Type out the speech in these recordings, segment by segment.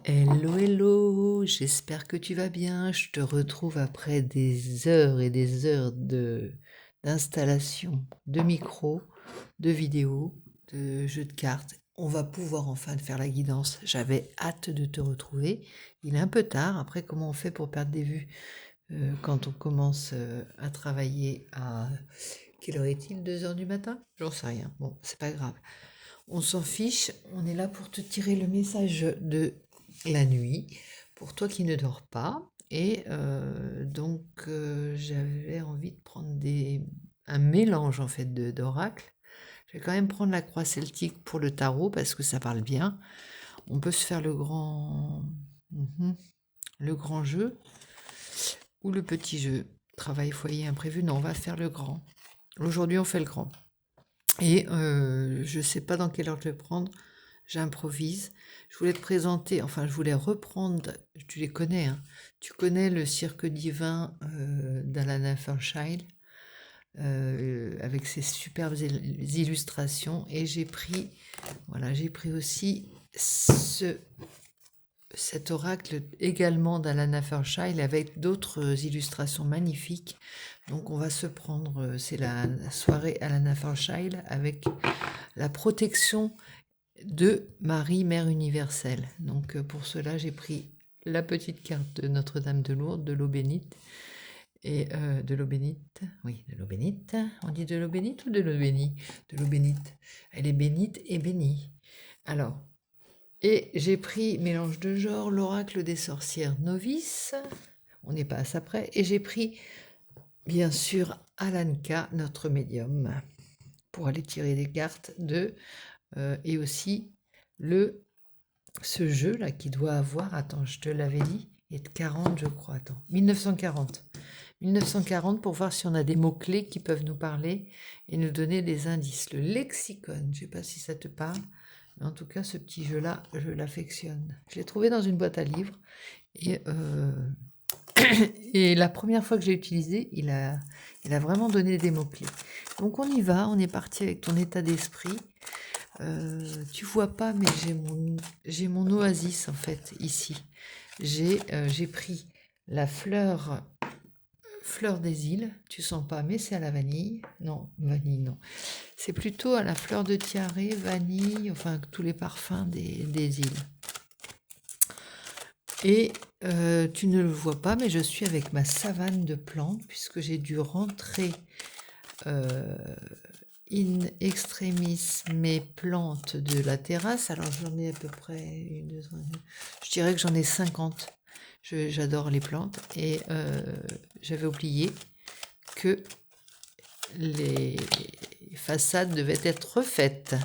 Hello, hello, j'espère que tu vas bien. Je te retrouve après des heures et des heures d'installation de micros, de vidéos, de jeux de cartes. On va pouvoir enfin faire la guidance. J'avais hâte de te retrouver. Il est un peu tard. Après, comment on fait pour perdre des vues quand on commence à travailler à... Quelle heure est-il? 2 heures du matin? J'en sais rien. Bon, c'est pas grave. On s'en fiche, on est là pour te tirer le message de la nuit, pour toi qui ne dors pas. Et donc, j'avais envie de prendre un mélange en fait d'oracles. Je vais quand même prendre la croix celtique pour le tarot parce que ça parle bien. On peut se faire le grand jeu ou le petit jeu. Travail, foyer, imprévu. Non, on va faire le grand. Aujourd'hui, on fait le grand. Et je ne sais pas dans quelle heure je vais prendre. J'improvise. Je voulais te présenter, enfin je voulais reprendre, tu les connais, hein. Tu connais le Cirque divin d'Alana Fairchild avec ses superbes illustrations. Et j'ai pris aussi cet oracle également d'Alana Fairchild avec d'autres illustrations magnifiques. Donc on va se prendre, c'est la soirée Alana Fairchild avec la protection de Marie, Mère universelle. Donc pour cela, j'ai pris la petite carte de Notre-Dame de Lourdes, de l'eau bénite, et de l'eau bénite, oui, de l'eau bénite. On dit de l'eau bénite ou de l'eau bénie? De l'eau bénite. Elle est bénite et bénie. Alors, et j'ai pris mélange de genre, l'oracle des sorcières novices. On n'est pas à ça près. Et j'ai pris, bien sûr, Alanka, notre médium, pour aller tirer des cartes et aussi ce jeu-là qui doit avoir, attends, je te l'avais dit, est de 40, je crois, attends, 1940. 1940 pour voir si on a des mots-clés qui peuvent nous parler et nous donner des indices. Le lexicon, je ne sais pas si ça te parle, mais en tout cas, ce petit jeu-là, je l'affectionne. Je l'ai trouvé dans une boîte à livres et, et la première fois que j'ai utilisé, il a vraiment donné des mots-clés. Donc on y va, on est parti avec ton état d'esprit. Tu vois pas, mais j'ai mon oasis en fait ici. J'ai pris la fleur des îles. Tu sens pas, mais c'est à la vanille. Non, vanille non. C'est plutôt à la fleur de tiare, vanille, enfin tous les parfums des îles. Et tu ne le vois pas, mais je suis avec ma savane de plantes puisque j'ai dû rentrer in extremis mes plantes de la terrasse. Alors j'en ai à peu près je dirais que j'en ai 50. J'adore les plantes et j'avais oublié que les façades devaient être refaites.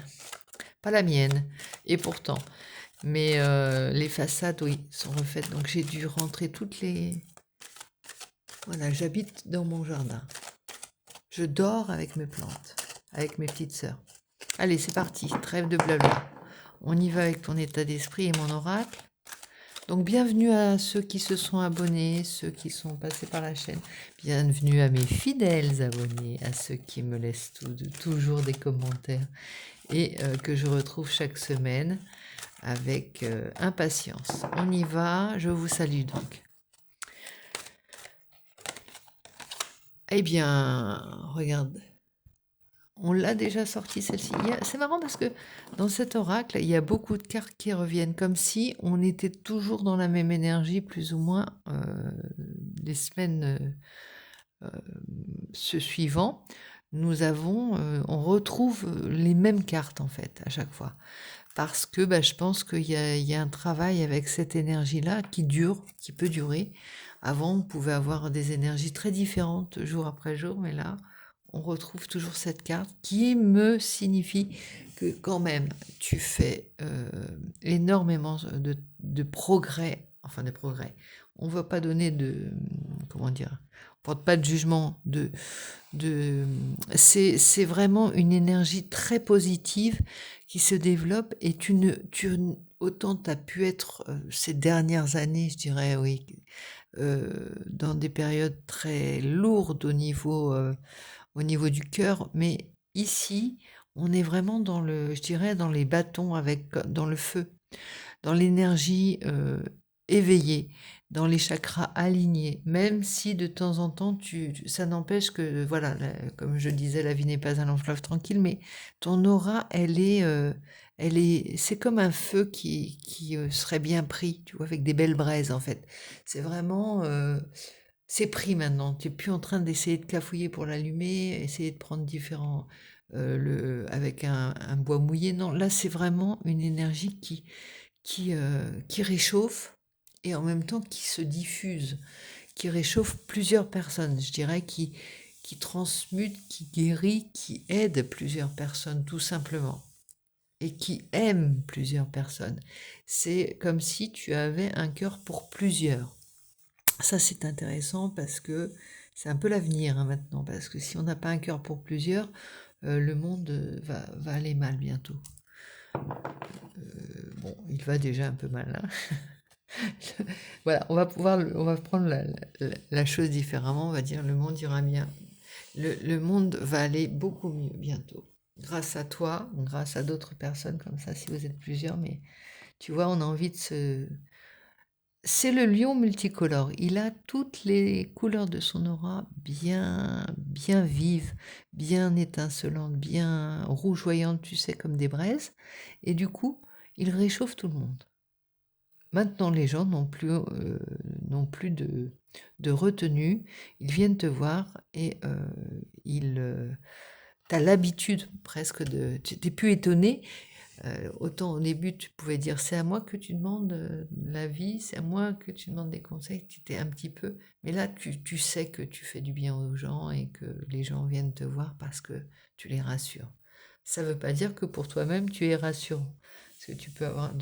Pas la mienne, et pourtant. Mais les façades, oui, sont refaites. Donc j'ai dû rentrer toutes les... Voilà, j'habite dans mon jardin. Je dors avec mes plantes, avec mes petites sœurs. Allez, c'est parti, trêve de blabla. On y va avec ton état d'esprit et mon oracle. Donc bienvenue à ceux qui se sont abonnés, ceux qui sont passés par la chaîne. Bienvenue à mes fidèles abonnés, à ceux qui me laissent toujours des commentaires et que je retrouve chaque semaine avec impatience. On y va, je vous salue donc. Eh bien, regarde, on l'a déjà sorti celle-ci. C'est marrant parce que dans cet oracle, il y a beaucoup de cartes qui reviennent, comme si on était toujours dans la même énergie, plus ou moins, les semaines se suivant. On retrouve les mêmes cartes en fait à chaque fois. Parce que je pense qu'il y a un travail avec cette énergie-là qui peut durer. Avant, on pouvait avoir des énergies très différentes jour après jour, mais là, on retrouve toujours cette carte qui me signifie que quand même, tu fais énormément de progrès, enfin de progrès. On ne va pas donner comment dire, on porte pas de jugement, c'est vraiment une énergie très positive qui se développe et autant tu as pu être ces dernières années, je dirais, oui, dans des périodes très lourdes au niveau du cœur, mais ici, on est vraiment je dirais, dans les bâtons dans le feu. dans l'énergie éveillée, dans les chakras alignés, même si de temps en temps, ça n'empêche que, voilà, comme je disais, la vie n'est pas un long fleuve tranquille, mais ton aura, c'est comme un feu qui serait bien pris, tu vois, avec des belles braises, en fait. C'est vraiment, c'est pris maintenant. Tu n'es plus en train d'essayer de cafouiller pour l'allumer, essayer de prendre avec un bois mouillé. Non, là, c'est vraiment une énergie qui réchauffe et en même temps qui se diffuse, qui réchauffe plusieurs personnes, je dirais, qui transmute, qui guérit, qui aide plusieurs personnes, tout simplement, et qui aime plusieurs personnes. C'est comme si tu avais un cœur pour plusieurs. Ça, c'est intéressant parce que c'est un peu l'avenir maintenant, parce que si on n'a pas un cœur pour plusieurs, le monde va aller mal bientôt. Bon, il va déjà un peu mal, hein. Voilà, on va prendre la chose différemment, on va dire le monde ira bien. Le monde va aller beaucoup mieux bientôt. Grâce à toi, grâce à d'autres personnes comme ça, si vous êtes plusieurs, mais tu vois, on a envie de se... C'est le lion multicolore. Il a toutes les couleurs de son aura bien vives, bien étincelantes, bien rougeoyantes, tu sais, comme des braises. Et du coup, il réchauffe tout le monde. Maintenant, les gens n'ont plus de retenue. Ils viennent te voir et tu as l'habitude presque de... Tu n'es plus étonné. Autant au début, tu pouvais dire c'est à moi que tu demandes la vie, c'est à moi que tu demandes des conseils, tu étais un petit peu. Mais là, tu sais que tu fais du bien aux gens et que les gens viennent te voir parce que tu les rassures. Ça ne veut pas dire que pour toi-même, tu es rassurant. Parce que tu peux avoir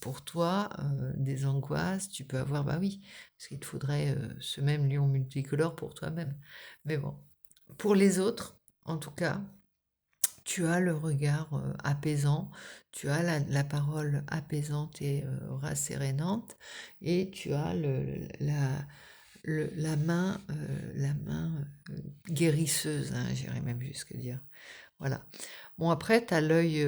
pour toi des angoisses, tu peux avoir, bah oui, parce qu'il te faudrait ce même lion multicolore pour toi-même. Mais bon, pour les autres, en tout cas, tu as le regard apaisant, tu as la parole apaisante et rassérénante, et tu as la main guérisseuse, hein, j'irais même jusqu'à dire. Voilà. Bon, après, tu as l'œil,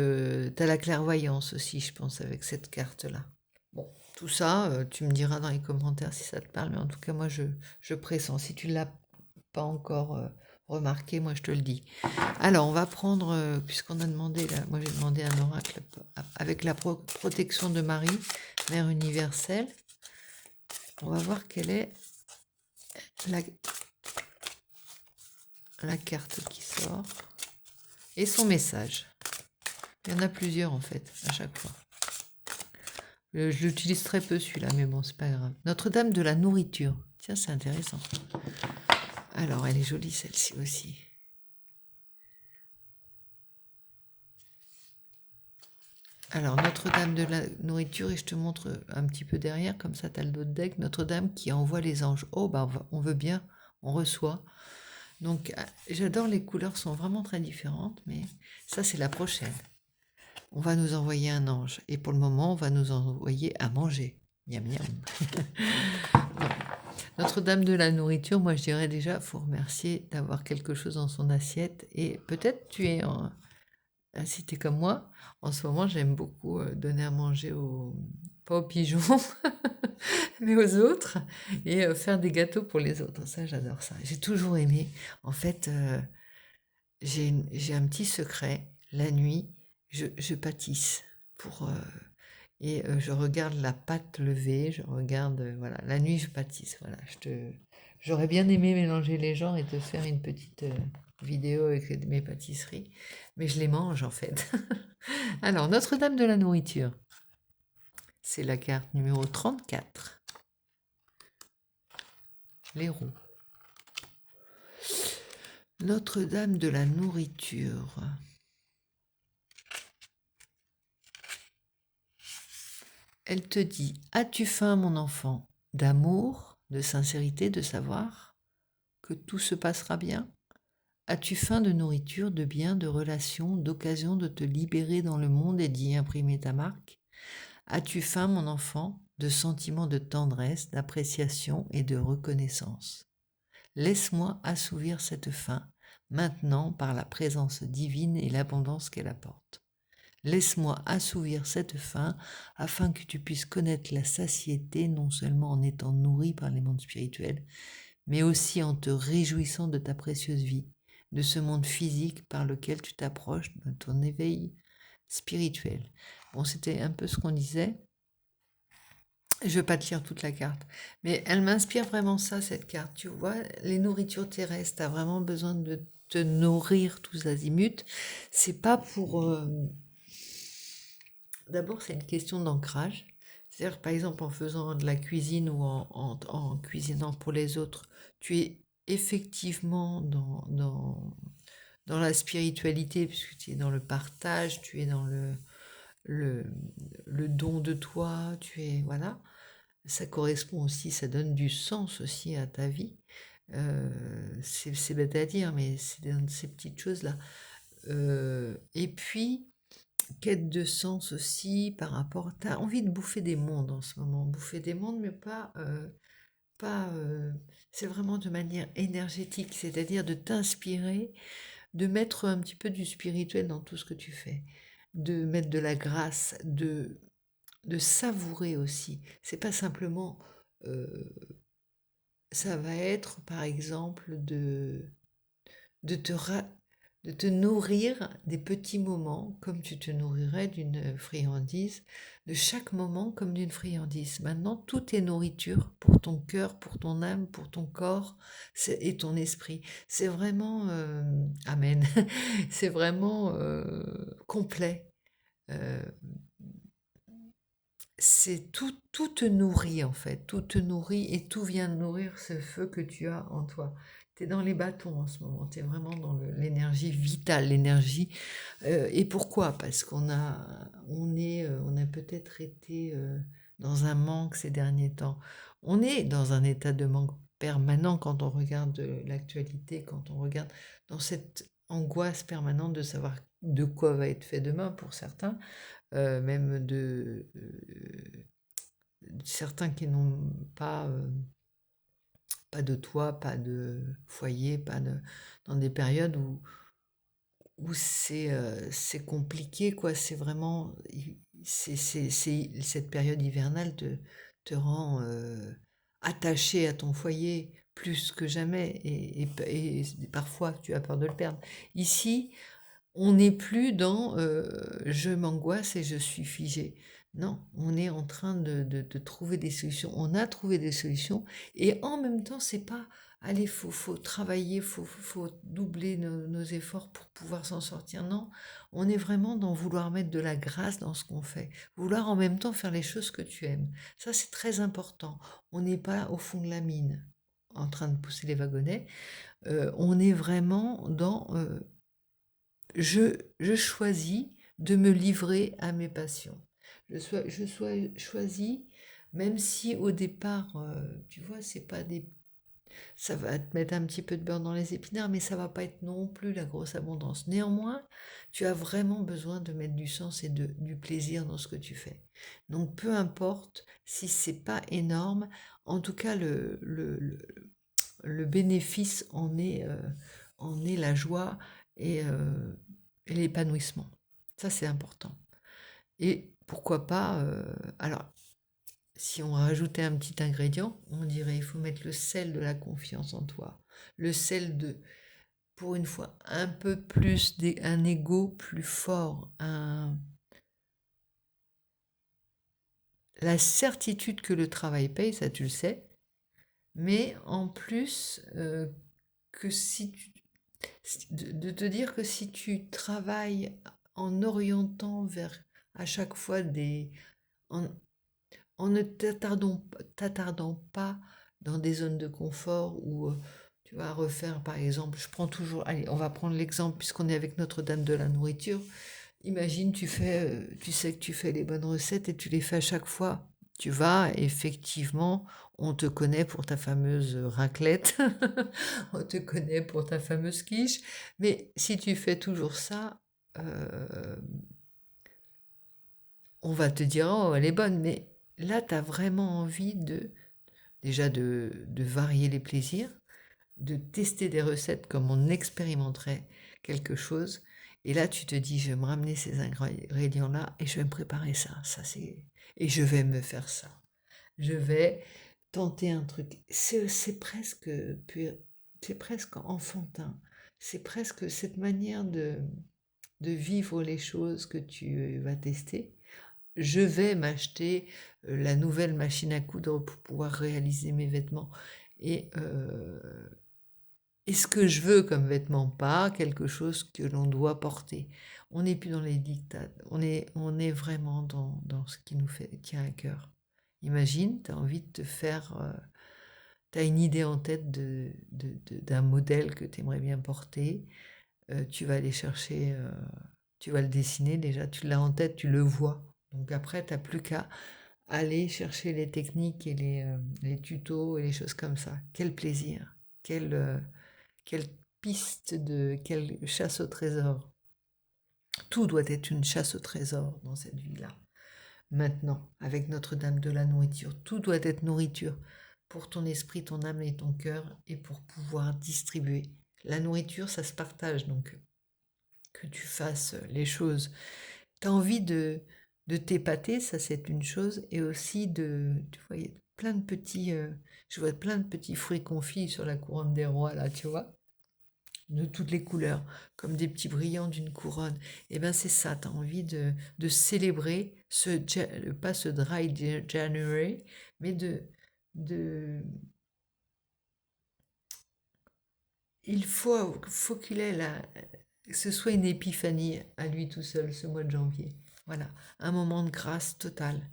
tu as la clairvoyance aussi, je pense, avec cette carte-là. Bon, tout ça, tu me diras dans les commentaires si ça te parle, mais en tout cas, moi, je pressens. Si tu ne l'as pas encore remarqué, moi, je te le dis. Alors, on va prendre, puisqu'on a demandé, là, moi, j'ai demandé un oracle avec la protection de Marie, Mère universelle. On va voir quelle est la carte qui sort et son message. Il y en a plusieurs, en fait, à chaque fois. Je l'utilise très peu celui-là, mais bon, c'est pas grave. Notre-Dame de la nourriture. Tiens, c'est intéressant. Alors, elle est jolie celle-ci aussi. Alors, Notre-Dame de la nourriture, et je te montre un petit peu derrière, comme ça tu as le dos de deck. Notre-Dame qui envoie les anges. Oh, bah, on veut bien, on reçoit. Donc, j'adore, les couleurs sont vraiment très différentes, mais ça, c'est la prochaine. On va nous envoyer un ange. Et pour le moment, on va nous envoyer à manger. Miam, miam. Notre-Dame de la nourriture, moi je dirais déjà, faut remercier d'avoir quelque chose dans son assiette. Et peut-être si tu es comme moi, en ce moment j'aime beaucoup donner à manger pas aux pigeons, mais aux autres, et faire des gâteaux pour les autres. Ça, j'adore ça. J'ai toujours aimé. En fait, j'ai un petit secret. La nuit, je pâtisse et je regarde la pâte levée, je regarde, voilà, la nuit je pâtisse, voilà, j'aurais bien aimé mélanger les genres et te faire une petite vidéo avec mes pâtisseries, mais je les mange en fait. Alors, Notre-Dame de la nourriture, c'est la carte numéro 34, les roues. Notre-Dame de la nourriture. Elle te dit, as-tu faim, mon enfant, d'amour, de sincérité, de savoir que tout se passera bien? As-tu faim de nourriture, de biens, de relations, d'occasions de te libérer dans le monde et d'y imprimer ta marque? As-tu faim, mon enfant, de sentiments de tendresse, d'appréciation et de reconnaissance? Laisse-moi assouvir cette faim, maintenant, par la présence divine et l'abondance qu'elle apporte. Laisse-moi assouvir cette faim afin que tu puisses connaître la satiété, non seulement en étant nourri par les mondes spirituels, mais aussi en te réjouissant de ta précieuse vie, de ce monde physique par lequel tu t'approches de ton éveil spirituel. Bon, c'était un peu ce qu'on disait. Je ne vais pas te lire toute la carte, mais elle m'inspire vraiment ça, cette carte. Tu vois, les nourritures terrestres, tu as vraiment besoin de te nourrir tous azimuts. C'est pas pour... D'abord, c'est une question d'ancrage. C'est-à-dire, par exemple, en faisant de la cuisine ou en cuisinant pour les autres, tu es effectivement dans la spiritualité, puisque tu es dans le partage, tu es dans le, le don de toi, tu es... Voilà. Ça correspond aussi, ça donne du sens aussi à ta vie. C'est bête à dire, mais c'est dans ces petites choses-là. Et puis, quête de sens aussi par rapport... Tu as envie de bouffer des mondes en ce moment. Bouffer des mondes, mais pas c'est vraiment de manière énergétique, c'est-à-dire de t'inspirer, de mettre un petit peu du spirituel dans tout ce que tu fais, de mettre de la grâce, de savourer aussi. C'est pas simplement... ça va être, par exemple, de te, de te nourrir des petits moments comme tu te nourrirais d'une friandise, de chaque moment comme d'une friandise. Maintenant, tout est nourriture pour ton cœur, pour ton âme, pour ton corps et ton esprit. C'est vraiment... amen. C'est vraiment complet. Euh, c'est tout te nourrit en fait, tout te nourrit et tout vient nourrir ce feu que tu as en toi. Tu es dans les bâtons en ce moment, tu es vraiment dans l'énergie vitale, l'énergie. Et pourquoi? Parce on a peut-être été dans un manque ces derniers temps. On est dans un état de manque permanent quand on regarde l'actualité, quand on regarde dans cette angoisse permanente de savoir de quoi va être fait demain pour certains même certains qui n'ont pas de toit, pas de foyer, dans des périodes où c'est compliqué, quoi. C'est vraiment, cette période hivernale te rend attaché à ton foyer plus que jamais et parfois tu as peur de le perdre. Ici, on n'est plus dans je m'angoisse et je suis figé. Non, on est en train de trouver des solutions. On a trouvé des solutions et en même temps, c'est pas allez, faut travailler, faut doubler nos efforts pour pouvoir s'en sortir. Non, on est vraiment dans vouloir mettre de la grâce dans ce qu'on fait, vouloir en même temps faire les choses que tu aimes. Ça, c'est très important. On n'est pas au fond de la mine en train de pousser les wagonnets. On est vraiment dans je choisis de me livrer à mes passions. Choisis, même si au départ, tu vois, c'est pas des... Ça va te mettre un petit peu de beurre dans les épinards, mais ça va pas être non plus la grosse abondance. Néanmoins, tu as vraiment besoin de mettre du sens et du plaisir dans ce que tu fais. Donc, peu importe si c'est pas énorme, en tout cas, le bénéfice en est la joie et l'épanouissement. Ça, c'est important. Et pourquoi pas, alors, si on rajoutait un petit ingrédient, on dirait il faut mettre le sel de la confiance en toi, le sel de, pour une fois, un peu plus, un ego plus fort, la certitude que le travail paye, ça tu le sais, mais en plus, que si tu, de te dire que si tu travailles en orientant vers à chaque fois en, en ne t'attardant pas dans des zones de confort où tu vas refaire par exemple, je prends toujours, allez, on va prendre l'exemple puisqu'on est avec Notre-Dame de la nourriture. Imagine, tu sais que tu fais les bonnes recettes et tu les fais à chaque fois. Tu vas, effectivement, on te connaît pour ta fameuse raclette, on te connaît pour ta fameuse quiche, mais si tu fais toujours ça, euh, on va te dire, oh, elle est bonne, mais là, tu as vraiment envie déjà de varier les plaisirs, de tester des recettes comme on expérimenterait quelque chose, Et là, tu te dis, je vais me ramener ces ingrédients-là et je vais me préparer ça. Et je vais me faire ça. Je vais tenter un truc. C'est presque c'est presque enfantin. C'est presque cette manière de vivre les choses que tu vas tester. Je vais m'acheter la nouvelle machine à coudre pour pouvoir réaliser mes vêtements. Et ce que je veux comme vêtement, pas quelque chose que l'on doit porter. On n'est plus dans les dictats, on est vraiment dans ce qui nous fait, qui a un cœur. Imagine, tu as envie de te faire, tu as une idée en tête d'un modèle que tu aimerais bien porter, tu vas aller chercher, tu vas le dessiner déjà, tu l'as en tête, tu le vois. Donc après, tu n'as plus qu'à aller chercher les techniques et les tutos et les choses comme ça. Quel plaisir, quelle quelle chasse au trésor. Tout doit être une chasse au trésor dans cette vie-là. Maintenant, avec Notre-Dame de la nourriture, tout doit être nourriture pour ton esprit, ton âme et ton cœur et pour pouvoir distribuer. La nourriture, ça se partage, donc que tu fasses les choses. Tu as envie de t'épater, ça c'est une chose, et aussi tu vois, il y a plein de petits, je vois plein de petits fruits confits sur la couronne des rois, là, tu vois, de toutes les couleurs, comme des petits brillants d'une couronne. Et bien c'est ça, tu as envie de célébrer, pas ce dry January, mais de faut qu'il ait que ce soit une épiphanie à lui tout seul, ce mois de janvier. Voilà, un moment de grâce totale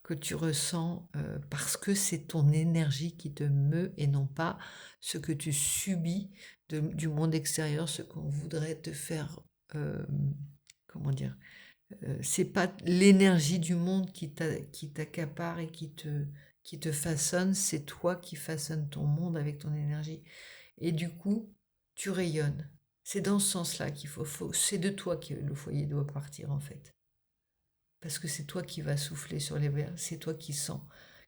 que tu ressens parce que c'est ton énergie qui te meut et non pas ce que tu subis du monde extérieur, ce qu'on voudrait te faire, comment dire, c'est pas l'énergie du monde qui t'accapare et qui te façonne, c'est toi qui façonnes ton monde avec ton énergie. Et du coup, tu rayonnes. C'est dans ce sens-là c'est de toi que le foyer doit partir en fait. Parce que c'est toi qui vas souffler sur les verres, c'est toi qui sens,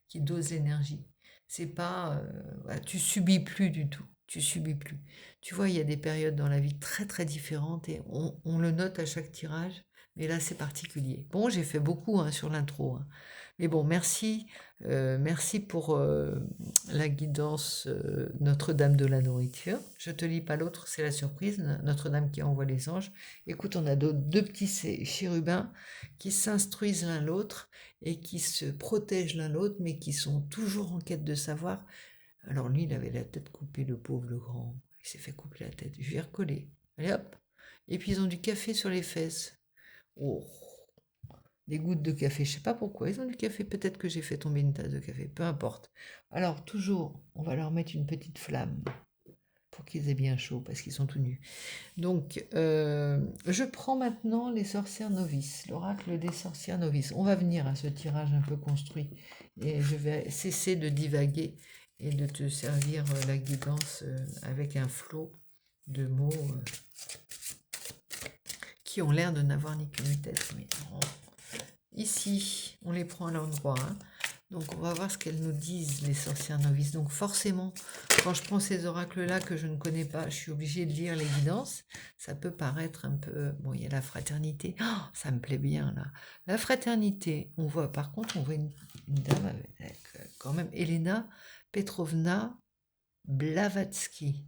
qui dose l'énergie. C'est pas, voilà, tu subis plus du tout, tu subis plus. Tu vois, il y a des périodes dans la vie très très différentes et on le note à chaque tirage, mais là c'est particulier. Bon, j'ai fait beaucoup hein, sur l'intro, hein. Mais bon, merci pour la guidance Notre-Dame de la nourriture. Je te lis pas l'autre, c'est la surprise, Notre-Dame qui envoie les anges. Écoute, on a deux petits chérubins qui s'instruisent l'un l'autre et qui se protègent l'un l'autre, mais qui sont toujours en quête de savoir. Alors lui, il avait la tête coupée, le pauvre, le grand. Il s'est fait couper la tête. Je vais recoller. Allez hop. Et puis ils ont du café sur les fesses. Oh, des gouttes de café. Je sais pas pourquoi. Ils ont du café. Peut-être que j'ai fait tomber une tasse de café. Peu importe. Alors toujours, on va leur mettre une petite flamme pour qu'ils aient bien chaud parce qu'ils sont tout nus. Donc, je prends maintenant les sorcières novices, l'oracle des sorcières novices. On va venir à ce tirage un peu construit et je vais cesser de divaguer et de te servir la guidance avec un flot de mots qui ont l'air de n'avoir ni queue ni tête. Mais non. Ici, on les prend à l'endroit. Hein. Donc, on va voir ce qu'elles nous disent, les sorcières novices. Donc, forcément, quand je prends ces oracles-là que je ne connais pas, je suis obligée de lire les guidances. Ça peut paraître un peu... Bon, il y a la fraternité. Oh, ça me plaît bien, là. La fraternité, on voit... Par contre, on voit une dame avec quand même Elena Petrovna Blavatsky.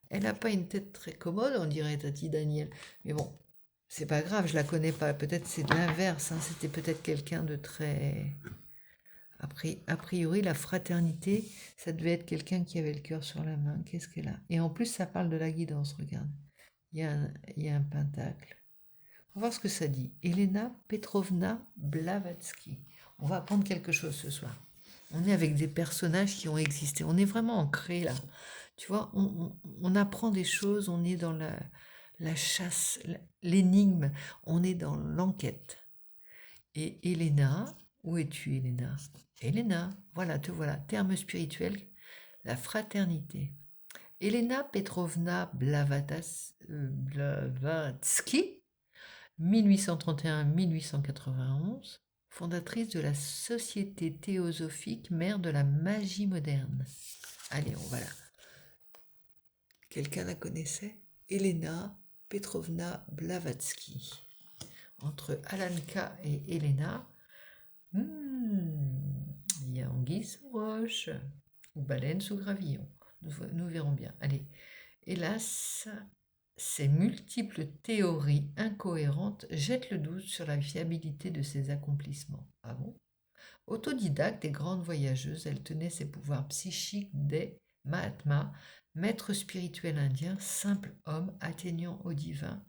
Elle n'a pas une tête très commode, on dirait Tati Daniel. Mais bon, c'est pas grave, je la connais pas. Peut-être c'est de l'inverse. Hein. C'était peut-être quelqu'un de très... A priori, la fraternité, ça devait être quelqu'un qui avait le cœur sur la main. Qu'est-ce qu'elle a? Et en plus, ça parle de la guidance, regarde. Il y a un pentacle. On va voir ce que ça dit. Elena Petrovna Blavatsky. On va apprendre quelque chose ce soir. On est avec des personnages qui ont existé. On est vraiment ancré là. Tu vois, on apprend des choses, on est dans la chasse, l'énigme, on est dans l'enquête. Et Elena, où es-tu, Elena? Elena, voilà, te voilà, terme spirituel, la fraternité. Elena Petrovna Blavatsky, 1831-1891, fondatrice de la Société théosophique, mère de la magie moderne. Allez, on va là. Quelqu'un la connaissait? Elena Petrovna Blavatsky. Entre Alenka et Elena, il y a anguille sous roche ou baleine sous gravillon. Nous verrons bien. Allez, hélas, ces multiples théories incohérentes jettent le doute sur la fiabilité de ses accomplissements. Ah bon? Autodidacte et grande voyageuse, elle tenait ses pouvoirs psychiques des Mahatmas, maître spirituel indien, simple homme atteignant au divin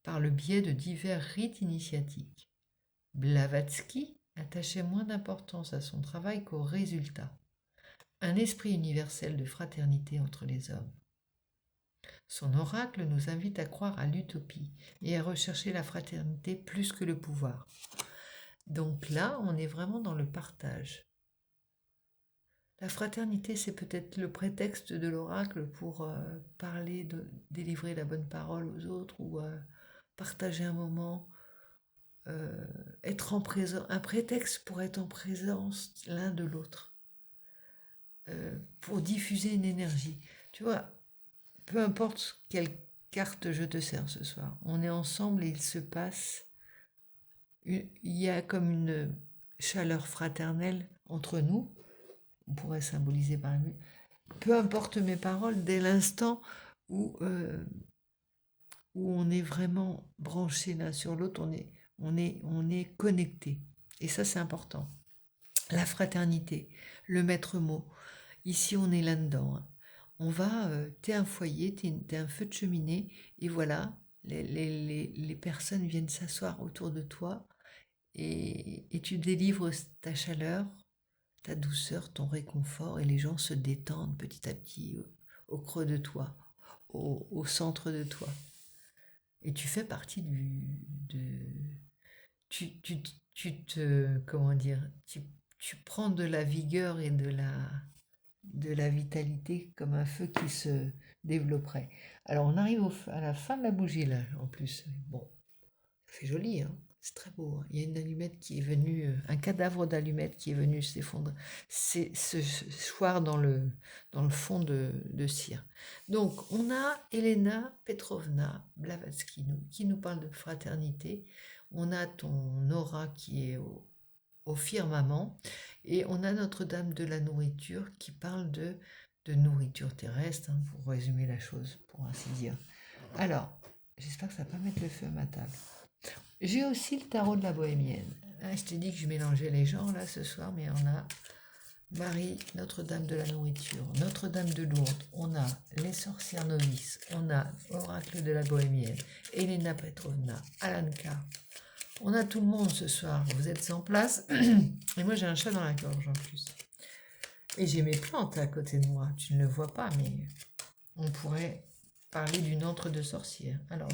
par le biais de divers rites initiatiques. Blavatsky attachait moins d'importance à son travail qu'au résultat, un esprit universel de fraternité entre les hommes. Son oracle nous invite à croire à l'utopie et à rechercher la fraternité plus que le pouvoir. Donc là, on est vraiment dans le partage. La fraternité, c'est peut-être le prétexte de l'oracle pour parler, délivrer la bonne parole aux autres ou partager un moment, être en présence, un prétexte pour être en présence l'un de l'autre, pour diffuser une énergie. Tu vois, peu importe quelle carte je te sers ce soir, on est ensemble et il se passe, il y a comme une chaleur fraternelle entre nous, on pourrait symboliser par la musique. Peu importe mes paroles, dès l'instant où on est vraiment branché l'un sur l'autre, on est connecté. Et ça, c'est important. La fraternité, le maître mot. Ici, on est là-dedans. Hein. On va, t'es un foyer, t'es un feu de cheminée, et voilà, les personnes viennent s'asseoir autour de toi, et tu délivres ta chaleur, ta douceur, ton réconfort, et les gens se détendent petit à petit au creux de toi, au centre de toi. Et tu fais partie tu te, comment dire, tu prends de la vigueur et de la vitalité comme un feu qui se développerait. Alors on arrive à la fin de la bougie là, en plus. Bon, c'est joli, hein. C'est très beau. Hein. Il y a une allumette qui est venue, un cadavre d'allumette qui est venu s'effondrer, se choir dans le fond de cire. Donc, on a Elena Petrovna Blavatsky qui nous parle de fraternité. On a ton aura qui est au firmament. Et on a Notre-Dame de la nourriture qui parle de nourriture terrestre, hein, pour résumer la chose, pour ainsi dire. Alors, j'espère que ça va pas mettre le feu à ma table. J'ai aussi le tarot de la bohémienne. Ah, je t'ai dit que je mélangeais les genres là ce soir, mais on a Marie, Notre-Dame de la nourriture, Notre-Dame de Lourdes, on a les sorcières novices, on a Oracle de la bohémienne, Elena Petrovna, Alenka. On a tout le monde ce soir, vous êtes en place. Et moi j'ai un chat dans la gorge en plus. Et j'ai mes plantes à côté de moi, tu ne le vois pas, mais on pourrait parler d'une antre de sorcière. Alors,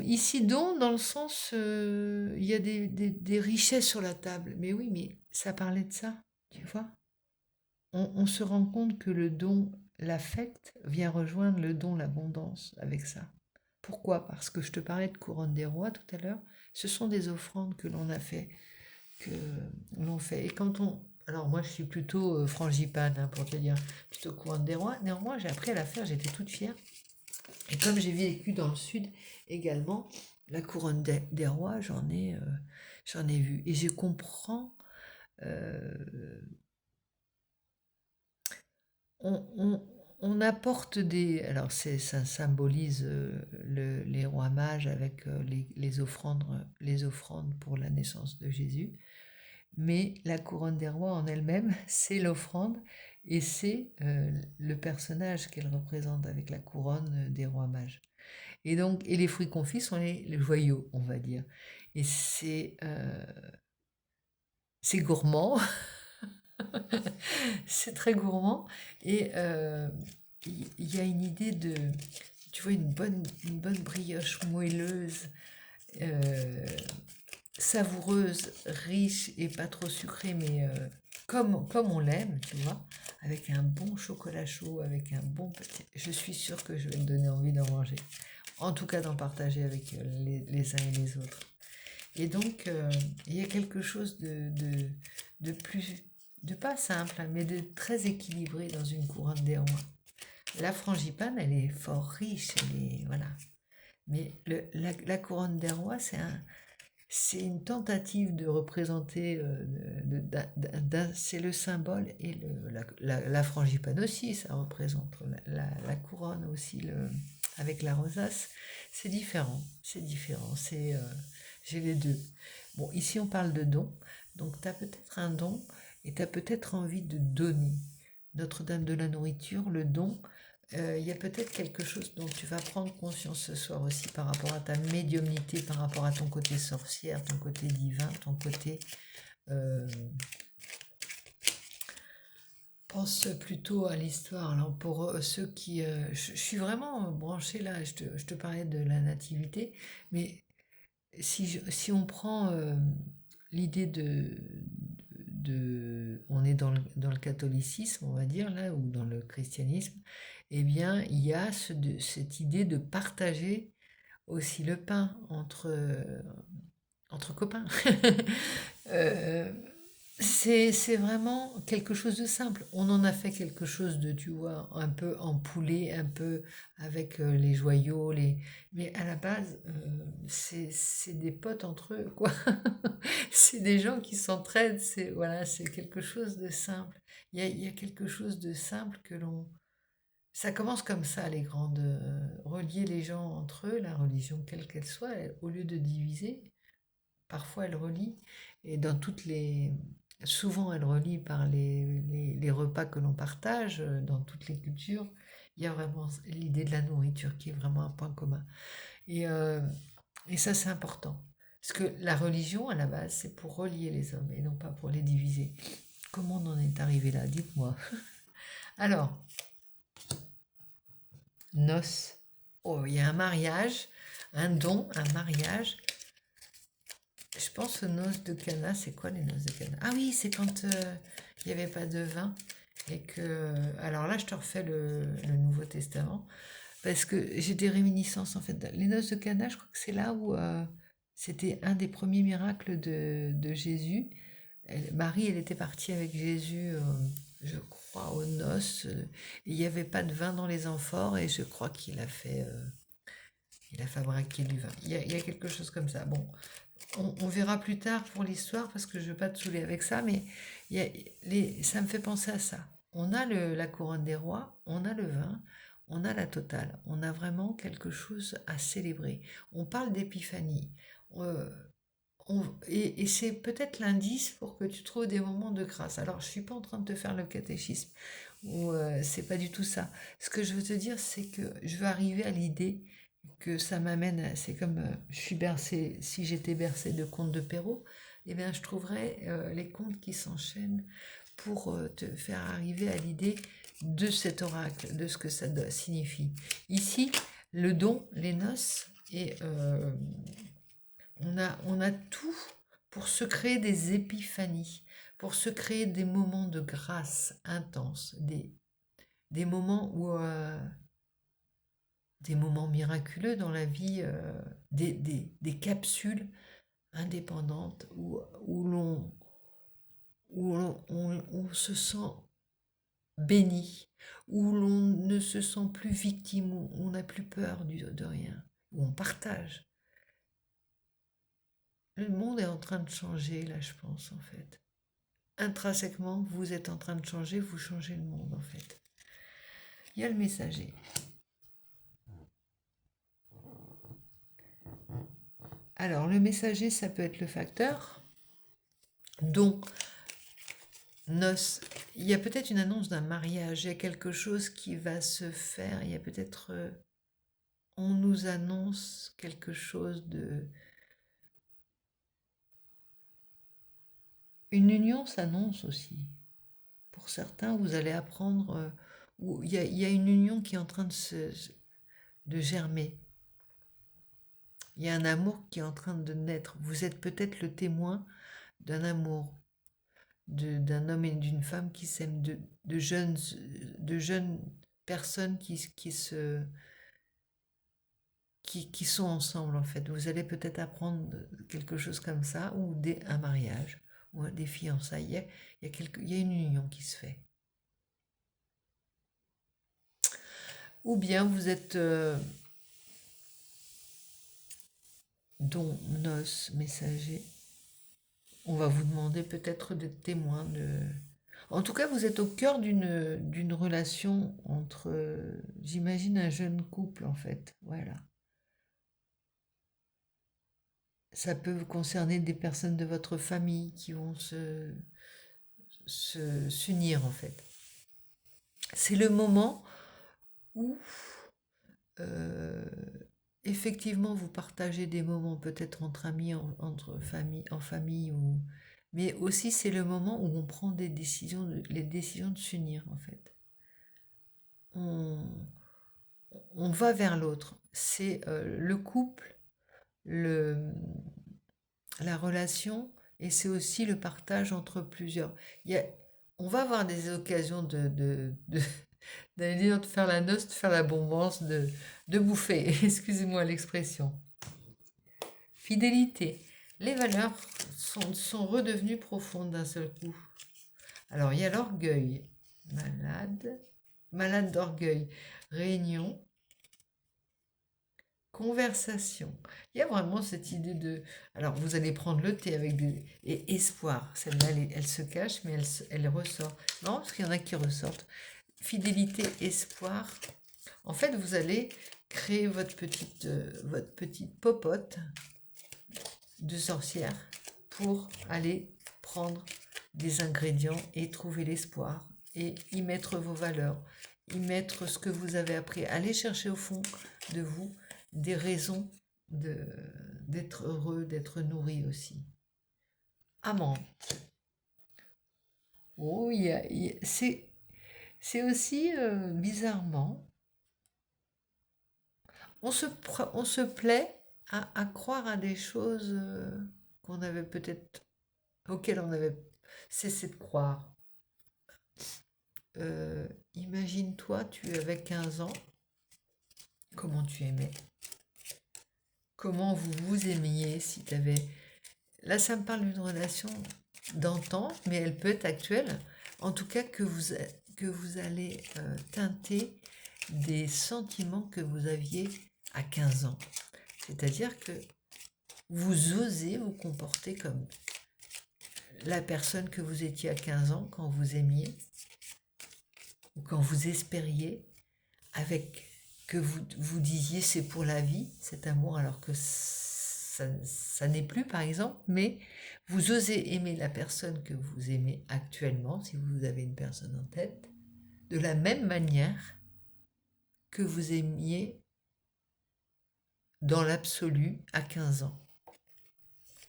ici dans le sens, il y a des richesses sur la table. Mais oui, mais ça parlait de ça, tu vois. On se rend compte que le don, l'affect, vient rejoindre le don, l'abondance avec ça. Pourquoi? Parce que je te parlais de couronne des rois tout à l'heure. Ce sont des offrandes que l'on a fait, Et quand alors moi je suis plutôt frangipane, hein, pour te dire, plutôt couronne des rois. Néanmoins, j'ai appris à la faire, j'étais toute fière. Et comme j'ai vécu dans le sud également, la couronne des rois, j'en ai vu. Et je comprends, on apporte des... Alors ça symbolise les rois mages avec les offrandes pour la naissance de Jésus. Mais la couronne des rois en elle-même, c'est l'offrande et c'est le personnage qu'elle représente avec la couronne des rois mages. Et donc, et les fruits confits sont les joyaux, on va dire. Et c'est gourmand, c'est très gourmand. Et il y a une idée de, tu vois, une bonne brioche moelleuse, savoureuse, riche et pas trop sucrée, mais comme on l'aime, tu vois, avec un bon chocolat chaud, avec un bon petit... Je suis sûre que je vais me donner envie d'en manger. En tout cas, d'en partager avec les uns et les autres. Et donc, il y a quelque chose de plus, de pas simple, hein, mais de très équilibré dans une couronne des rois. La frangipane, elle est fort riche, voilà. Mais la couronne des rois, c'est une tentative de représenter, c'est le symbole et la frangipane aussi, ça représente la couronne aussi, avec la rosace. C'est différent, j'ai les deux. Bon, ici on parle de don, donc tu as peut-être un don et tu as peut-être envie de donner. Notre-Dame de la nourriture, le don, il y a peut-être quelque chose dont tu vas prendre conscience ce soir aussi par rapport à ta médiumnité, par rapport à ton côté sorcière, ton côté divin, ton côté... euh, pense plutôt à l'histoire. Alors pour ceux qui... je suis vraiment branchée là, je te parlais de la nativité, mais si on prend l'idée on est dans le catholicisme, on va dire, là, ou dans le christianisme, eh bien, il y a cette idée de partager aussi le pain entre copains. Euh, c'est vraiment quelque chose de simple. On en a fait quelque chose de, tu vois, un peu empoulé, un peu avec les joyaux, mais à la base, c'est des potes entre eux, quoi. C'est des gens qui s'entraident, voilà, c'est quelque chose de simple. Il y a quelque chose de simple que l'on... Ça commence comme ça, les grandes... relier les gens entre eux, la religion quelle qu'elle soit, au lieu de diviser, parfois elle relie, et dans toutes les... Souvent elle relie par les repas que l'on partage, dans toutes les cultures, il y a vraiment l'idée de la nourriture qui est vraiment un point commun. Et, euh, et ça c'est important. Parce que la religion, à la base, c'est pour relier les hommes et non pas pour les diviser. Comment on en est arrivé là? Dites-moi. Alors, noces. Oh, il y a un mariage, un don, un mariage. Je pense aux noces de Cana. C'est quoi les noces de Cana? Ah oui, c'est quand il n'y avait pas de vin et que... Alors là, je te refais le Nouveau Testament parce que j'ai des réminiscences en fait. Les noces de Cana, je crois que c'est là où c'était un des premiers miracles de Jésus. Marie, elle était partie avec Jésus, je crois, aux noces. Il n'y avait pas de vin dans les amphores et je crois il a fabriqué du vin. Il y a quelque chose comme ça. Bon, on verra plus tard pour l'histoire parce que je ne veux pas te saouler avec ça, mais ça me fait penser à ça. On a la couronne des rois, on a le vin, on a la totale. On a vraiment quelque chose à célébrer. On parle d'épiphanie. Euh, et c'est peut-être l'indice pour que tu trouves des moments de grâce. Alors, je ne suis pas en train de te faire le catéchisme, ou c'est pas du tout ça. Ce que je veux te dire, c'est que je veux arriver à l'idée que ça m'amène, c'est comme je suis bercée, si j'étais bercée de contes de Perrault, eh bien je trouverais les contes qui s'enchaînent pour te faire arriver à l'idée de cet oracle, de ce que ça signifie. Ici, le don, les noces, et on a tout pour se créer des épiphanies, pour se créer des moments de grâce intenses, des moments où des moments miraculeux dans la vie, des capsules indépendantes où on se sent béni, où l'on ne se sent plus victime, où on n'a plus peur de rien, où on partage. Le monde est en train de changer, là, je pense, en fait. Intrinsèquement, vous êtes en train de changer, vous changez le monde, en fait. Il y a le messager. Alors, le messager, ça peut être le facteur, dont noces. Il y a peut-être une annonce d'un mariage, il y a quelque chose qui va se faire, il y a peut-être... on nous annonce quelque chose de... Une union s'annonce aussi. Pour certains, vous allez apprendre... où il y a une union qui est en train de germer. Il y a un amour qui est en train de naître. Vous êtes peut-être le témoin d'un amour, d'un homme et d'une femme qui s'aiment, de jeunes personnes qui sont ensemble en fait. Vous allez peut-être apprendre quelque chose comme ça, ou un mariage, ou des fiançailles. Il y a une union qui se fait. ou bien vous êtes don, nos, messager. On va vous demander peut-être d'être témoin de... En tout cas, vous êtes au cœur d'une relation entre, j'imagine, un jeune couple, en fait. Voilà. Ça peut vous concerner des personnes de votre famille qui vont s'unir, en fait. C'est le moment où, euh, effectivement, vous partagez des moments peut-être entre amis, entre famille, en famille, ou... mais aussi c'est le moment où on prend des décisions, les décisions de s'unir, en fait. On, on va vers l'autre. C'est le couple, le, la relation, et c'est aussi le partage entre plusieurs. Il y a, on va avoir des occasions d'aller dire, de faire la noce, de faire la bombance, de bouffer, excusez-moi l'expression. Fidélité. Les valeurs sont redevenues profondes d'un seul coup. Alors, il y a l'orgueil. Malade. Malade d'orgueil. Réunion. Conversation. Il y a vraiment cette idée de... Alors, vous allez prendre le thé avec des... Et espoir. Celle-là, elle se cache, mais elle ressort. Non, parce qu'il y en a qui ressortent. Fidélité, espoir. En fait, vous allez créer votre petite popote de sorcière pour aller prendre des ingrédients et trouver l'espoir et y mettre vos valeurs, y mettre ce que vous avez appris. Allez chercher au fond de vous des raisons d'être heureux, d'être nourri aussi. Amande. Oh, c'est aussi bizarrement, on se plaît à croire à des choses qu'on avait peut-être, auxquelles on avait cessé de croire. Imagine-toi, tu avais 15 ans, comment tu aimais, comment vous vous aimiez, si tu avais... Là, ça me parle d'une relation d'antan, mais elle peut être actuelle. En tout cas, que vous allez teinter des sentiments que vous aviez à 15 ans. C'est-à-dire que vous osez vous comporter comme la personne que vous étiez à 15 ans quand vous aimiez ou quand vous espériez, avec que vous disiez c'est pour la vie, cet amour, alors que ça n'est plus par exemple, mais vous osez aimer la personne que vous aimez actuellement, si vous avez une personne en tête, de la même manière que vous aimiez dans l'absolu à 15 ans.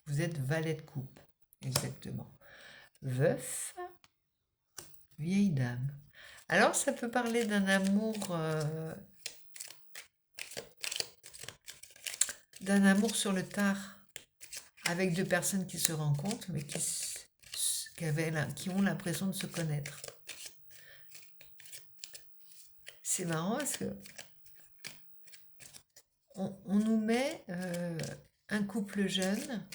Vous êtes valet de coupe, exactement. Veuf, vieille dame. Alors ça peut parler d'un amour sur le tard, avec deux personnes qui se rencontrent, mais qui ont l'impression de se connaître. C'est marrant parce que on nous met un couple jeune,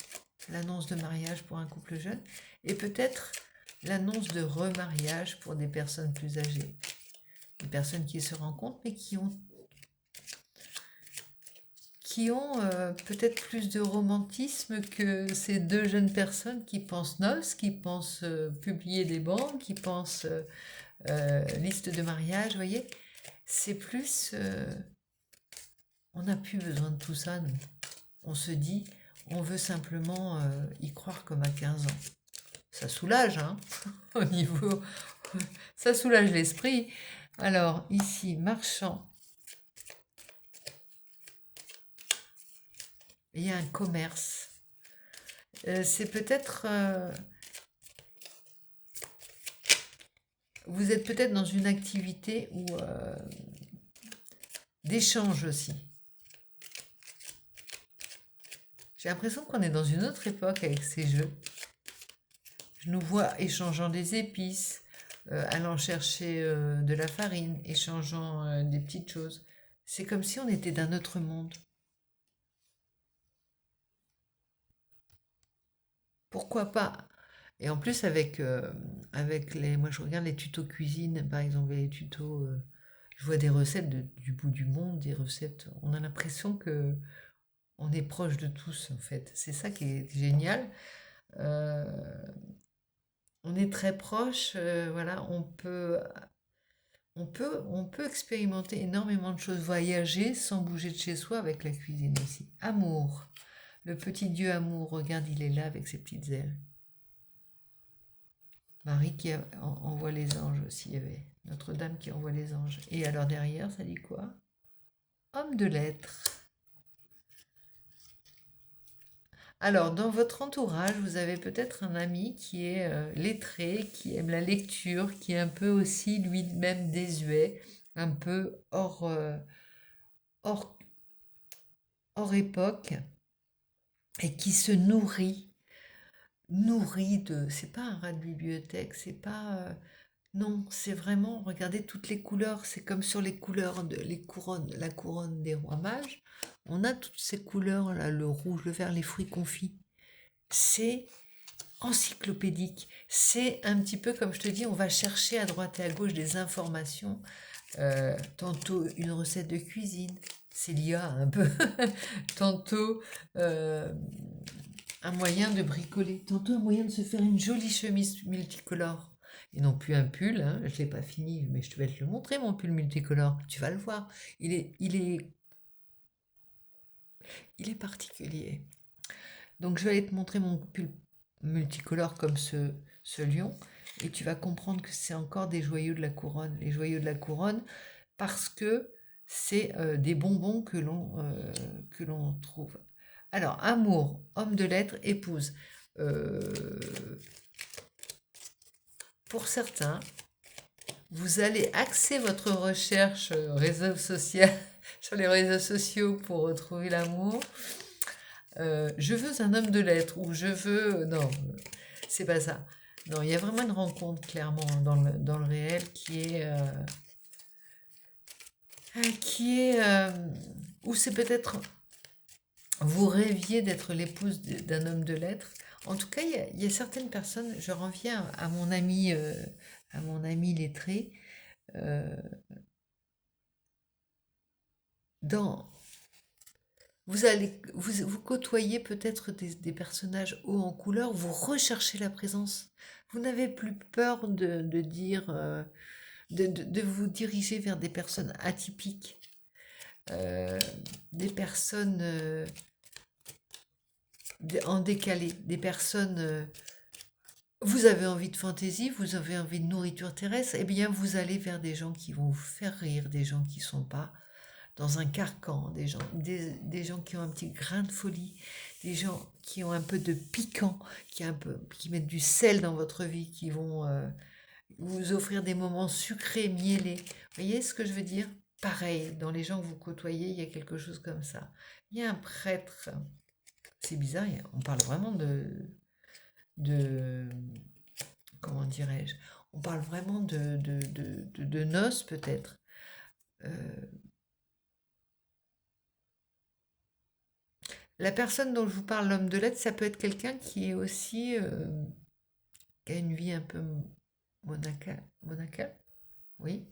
l'annonce de mariage pour un couple jeune, et peut-être l'annonce de remariage pour des personnes plus âgées. Des personnes qui se rencontrent, mais qui ont peut-être plus de romantisme que ces deux jeunes personnes qui pensent noces, qui pensent publier des banques, qui pensent liste de mariage, vous voyez. C'est plus... on n'a plus besoin de tout ça, nous. On se dit, on veut simplement y croire comme à 15 ans. Ça soulage, hein, au niveau... ça soulage l'esprit. Alors, ici, marchand. Il y a un commerce. C'est peut-être... vous êtes peut-être dans une activité d'échange aussi. J'ai l'impression qu'on est dans une autre époque avec ces jeux. Je nous vois échangeant des épices, allant chercher de la farine, échangeant des petites choses. C'est comme si on était d'un autre monde. Pourquoi pas? Et en plus avec les... Moi je regarde les tutos cuisine, par exemple, les tutos... je vois des recettes du bout du monde, des recettes, on a l'impression que on est proche de tous, en fait. C'est ça qui est génial. Euh, on est très proche, voilà, on peut expérimenter énormément de choses, voyager sans bouger de chez soi avec la cuisine aussi. Amour, le petit Dieu amour, regarde, il est là avec ses petites ailes. Marie qui envoie les anges aussi, il y avait Notre-Dame qui envoie les anges. Et alors derrière, ça dit quoi? Homme de lettres. Alors, dans votre entourage, vous avez peut-être un ami qui est lettré, qui aime la lecture, qui est un peu aussi lui-même désuet, un peu hors, hors époque, et qui se nourrit de... C'est pas un rat de bibliothèque, c'est pas... non, c'est vraiment, regardez toutes les couleurs, c'est comme sur les couleurs de les couronnes, la couronne des rois mages. On a toutes ces couleurs là, le rouge, le vert, les fruits confits. C'est encyclopédique. C'est un petit peu comme je te dis, on va chercher à droite et à gauche des informations. Tantôt une recette de cuisine, c'est l'IA un peu. Tantôt un moyen de bricoler. Tantôt un moyen de se faire une jolie chemise multicolore. Et non plus un pull, hein, je ne l'ai pas fini, mais je vais te le montrer, mon pull multicolore. Tu vas le voir. Il est particulier. Donc je vais aller te montrer mon pull multicolore comme ce lion. Et tu vas comprendre que c'est encore des joyaux de la couronne. Les joyaux de la couronne, parce que c'est des bonbons que l'on trouve. Alors, amour, homme de lettres, épouse. Pour certains, vous allez axer votre recherche réseau social, sur les réseaux sociaux pour retrouver l'amour. Je veux un homme de lettres ou je veux... Non, c'est pas ça. Non, il y a vraiment une rencontre clairement dans le réel où c'est peut-être vous rêviez d'être l'épouse d'un homme de lettres. En tout cas, il y a certaines personnes, je reviens à mon ami lettré, euh, dans, vous côtoyez peut-être des personnages hauts en couleur, vous recherchez la présence. Vous n'avez plus peur de dire, de vous diriger vers des personnes atypiques, des personnes en décalé, des personnes. Vous avez envie de fantaisie, vous avez envie de nourriture terrestre, eh bien vous allez vers des gens qui vont vous faire rire, des gens qui ne sont pas dans un carcan, des gens qui ont un petit grain de folie, des gens qui ont un peu de piquant, qui mettent du sel dans votre vie, qui vont vous offrir des moments sucrés, miellés. Vous voyez ce que je veux dire? Pareil, dans les gens que vous côtoyez, il y a quelque chose comme ça. Il y a un prêtre, c'est bizarre, on parle vraiment de comment dirais-je? On parle vraiment de noces peut-être. La personne dont je vous parle, l'homme de lettres, ça peut être quelqu'un qui est aussi qui a une vie un peu monacale, oui,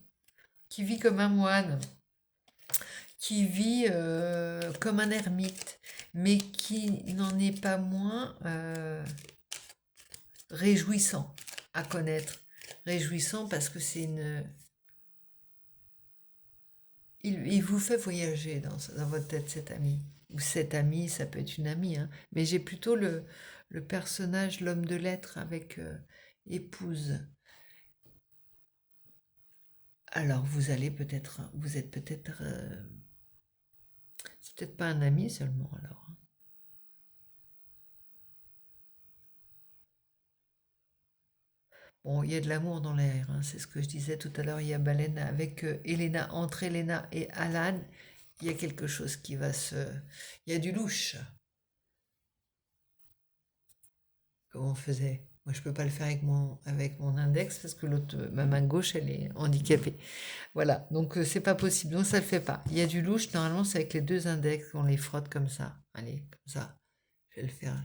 qui vit comme un moine, qui vit comme un ermite, mais qui n'en est pas moins réjouissant à connaître. Réjouissant parce que c'est une... Il vous fait voyager dans votre tête, cet ami. Ou cette amie, ça peut être une amie, hein. Mais j'ai plutôt le personnage, l'homme de lettres avec épouse. Alors vous êtes peut-être... c'est peut-être pas un ami seulement alors, hein. Bon, il y a de l'amour dans l'air, hein, c'est ce que je disais tout à l'heure, il y a Baleine avec Elena, entre Elena et Alan, il y a quelque chose qui va se... Il y a du louche. Comment on faisait? Moi, je peux pas le faire avec mon index parce que ma main gauche, elle est handicapée. Voilà, donc c'est pas possible, donc ça le fait pas. Il y a du louche, normalement, c'est avec les deux index qu'on les frotte comme ça. Allez, comme ça. Je vais le faire.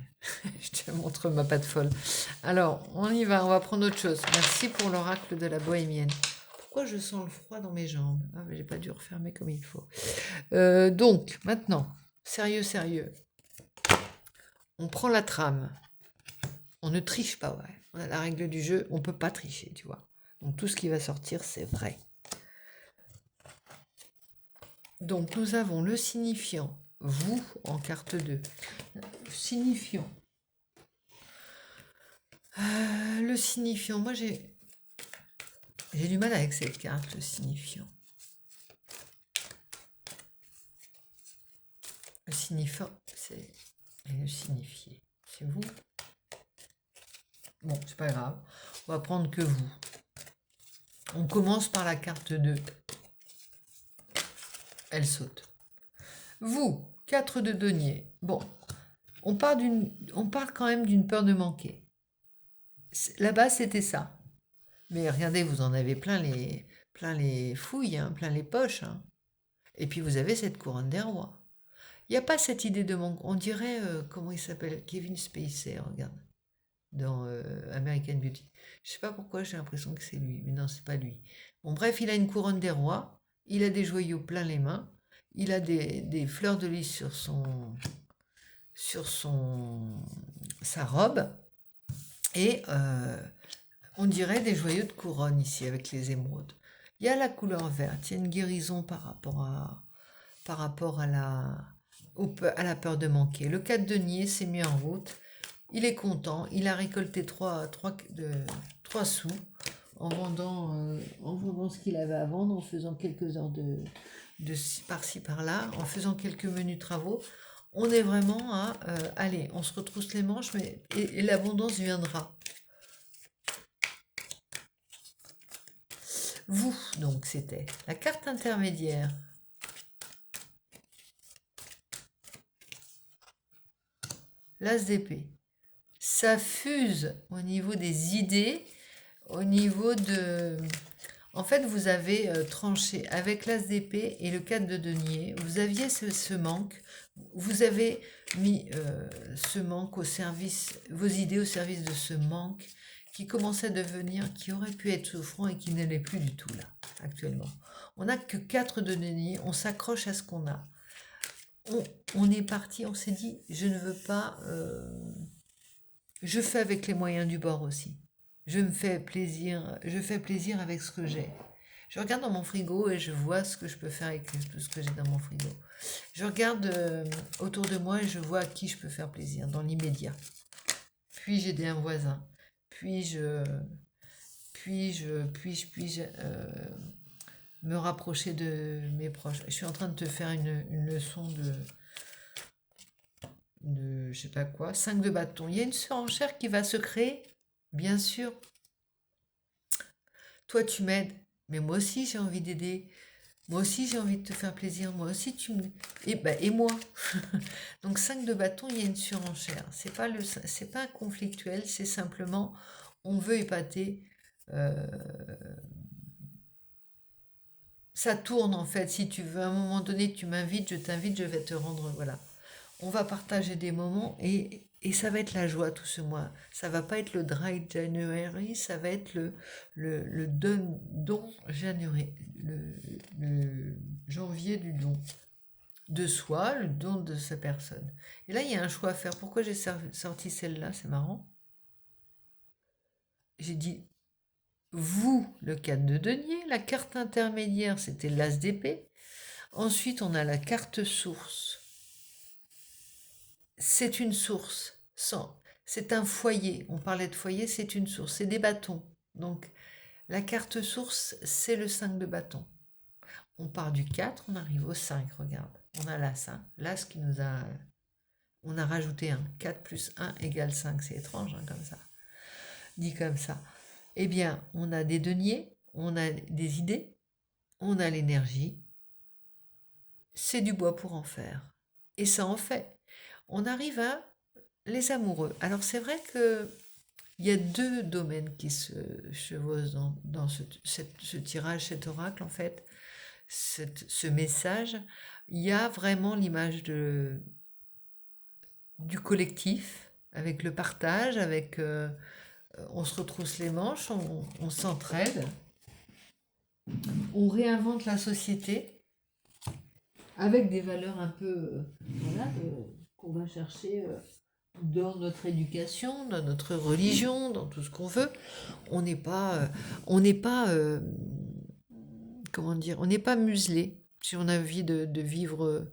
Je te montre ma patte folle. Alors, on y va, on va prendre autre chose. Merci pour l'oracle de la bohémienne. Pourquoi je sens le froid dans mes jambes? Ah, mais j'ai pas dû refermer comme il faut. Donc, maintenant, sérieux, sérieux. On prend la trame. On ne triche pas, ouais. On a la règle du jeu, on peut pas tricher, tu vois. Donc tout ce qui va sortir, c'est vrai. Donc nous avons le signifiant, vous, en carte 2. Signifiant. Le signifiant, moi j'ai du mal avec cette carte, le signifiant. Le signifiant, c'est le signifié. C'est vous. Bon, c'est pas grave. On va prendre que vous. On commence par la carte 2. Elle saute. Vous, 4 de denier. Bon, on parle quand même d'une peur de manquer. Là-bas, c'était ça. Mais regardez, vous en avez plein les fouilles, hein, plein les poches. Hein. Et puis vous avez cette couronne des rois. Il n'y a pas cette idée de manque. On dirait, comment il s'appelle? Kevin Spacey, regarde, dans American Beauty. Je ne sais pas pourquoi j'ai l'impression que c'est lui, mais non, c'est pas lui. Bon, bref, il a une couronne des rois, il a des joyaux plein les mains, il a des fleurs de lys sur sa robe, et on dirait des joyaux de couronne ici avec les émeraudes. Il y a la couleur verte, il y a une guérison par rapport à la peur de manquer. Le 4 denier s'est mis en route, il est content, il a récolté 3 sous en vendant ce qu'il avait à vendre, en faisant quelques heures de par-ci par-là, en faisant quelques menus travaux. On est vraiment à, allez, on se retrousse les manches, et l'abondance viendra. Vous, donc, c'était la carte intermédiaire. L'as d'épée. Ça fuse au niveau des idées, au niveau de... En fait, vous avez tranché avec l'as d'épée et le 4 de denier. Vous aviez ce manque. Vous avez mis ce manque au service, vos idées au service de ce manque qui commençait à devenir, qui aurait pu être souffrant et qui ne l'est plus du tout là, actuellement. On n'a que 4 de denier, on s'accroche à ce qu'on a. On est parti, on s'est dit, je ne veux pas... je fais avec les moyens du bord aussi. Je fais plaisir avec ce que j'ai. Je regarde dans mon frigo et je vois ce que je peux faire avec tout ce que j'ai dans mon frigo. Je regarde autour de moi et je vois à qui je peux faire plaisir dans l'immédiat. Puis-je aider un voisin? Puis-je me rapprocher de mes proches? Je suis en train de te faire une leçon de je sais pas quoi, 5 de bâton. Il y a une surenchère qui va se créer, bien sûr. Toi, tu m'aides, mais moi aussi, j'ai envie d'aider. Moi aussi, j'ai envie de te faire plaisir. Moi aussi, tu me... Et moi. Donc, 5 de bâton, il y a une surenchère. C'est pas conflictuel, c'est simplement, on veut épater. Ça tourne, en fait. Si tu veux, à un moment donné, tu m'invites, je t'invite, je vais te rendre... Voilà. On va partager des moments et ça va être la joie tout ce mois. Ça va pas être le dry January, ça va être le don January, le janvier du don de soi, le don de sa personne. Et là, il y a un choix à faire. Pourquoi j'ai sorti celle-là? C'est marrant. J'ai dit, vous, le 4 de denier, la carte intermédiaire, c'était l'as d'épée. Ensuite, on a la carte source. C'est une source. C'est un foyer. On parlait de foyer, c'est une source. C'est des bâtons. Donc, la carte source, c'est le 5 de bâton. On part du 4, on arrive au 5. Regarde, on a l'as. Hein. L'as qui nous a... On a rajouté un. 4 plus 1 égale 5. C'est étrange, hein, comme ça. Dit comme ça. Eh bien, on a des deniers, on a des idées, on a l'énergie. C'est du bois pour en faire. Et ça en fait. On arrive à les amoureux. Alors c'est vrai que il y a 2 domaines qui se chevauchent dans ce tirage, cet oracle en fait, ce message. Il y a vraiment l'image du collectif, avec le partage, avec on se retrousse les manches, on s'entraide. on réinvente la société avec des valeurs un peu voilà, qu'on va chercher dans notre éducation, dans notre religion, dans tout ce qu'on veut. On n'est pas, on n'est pas, comment dire, on n'est pas muselé. Si on a envie de vivre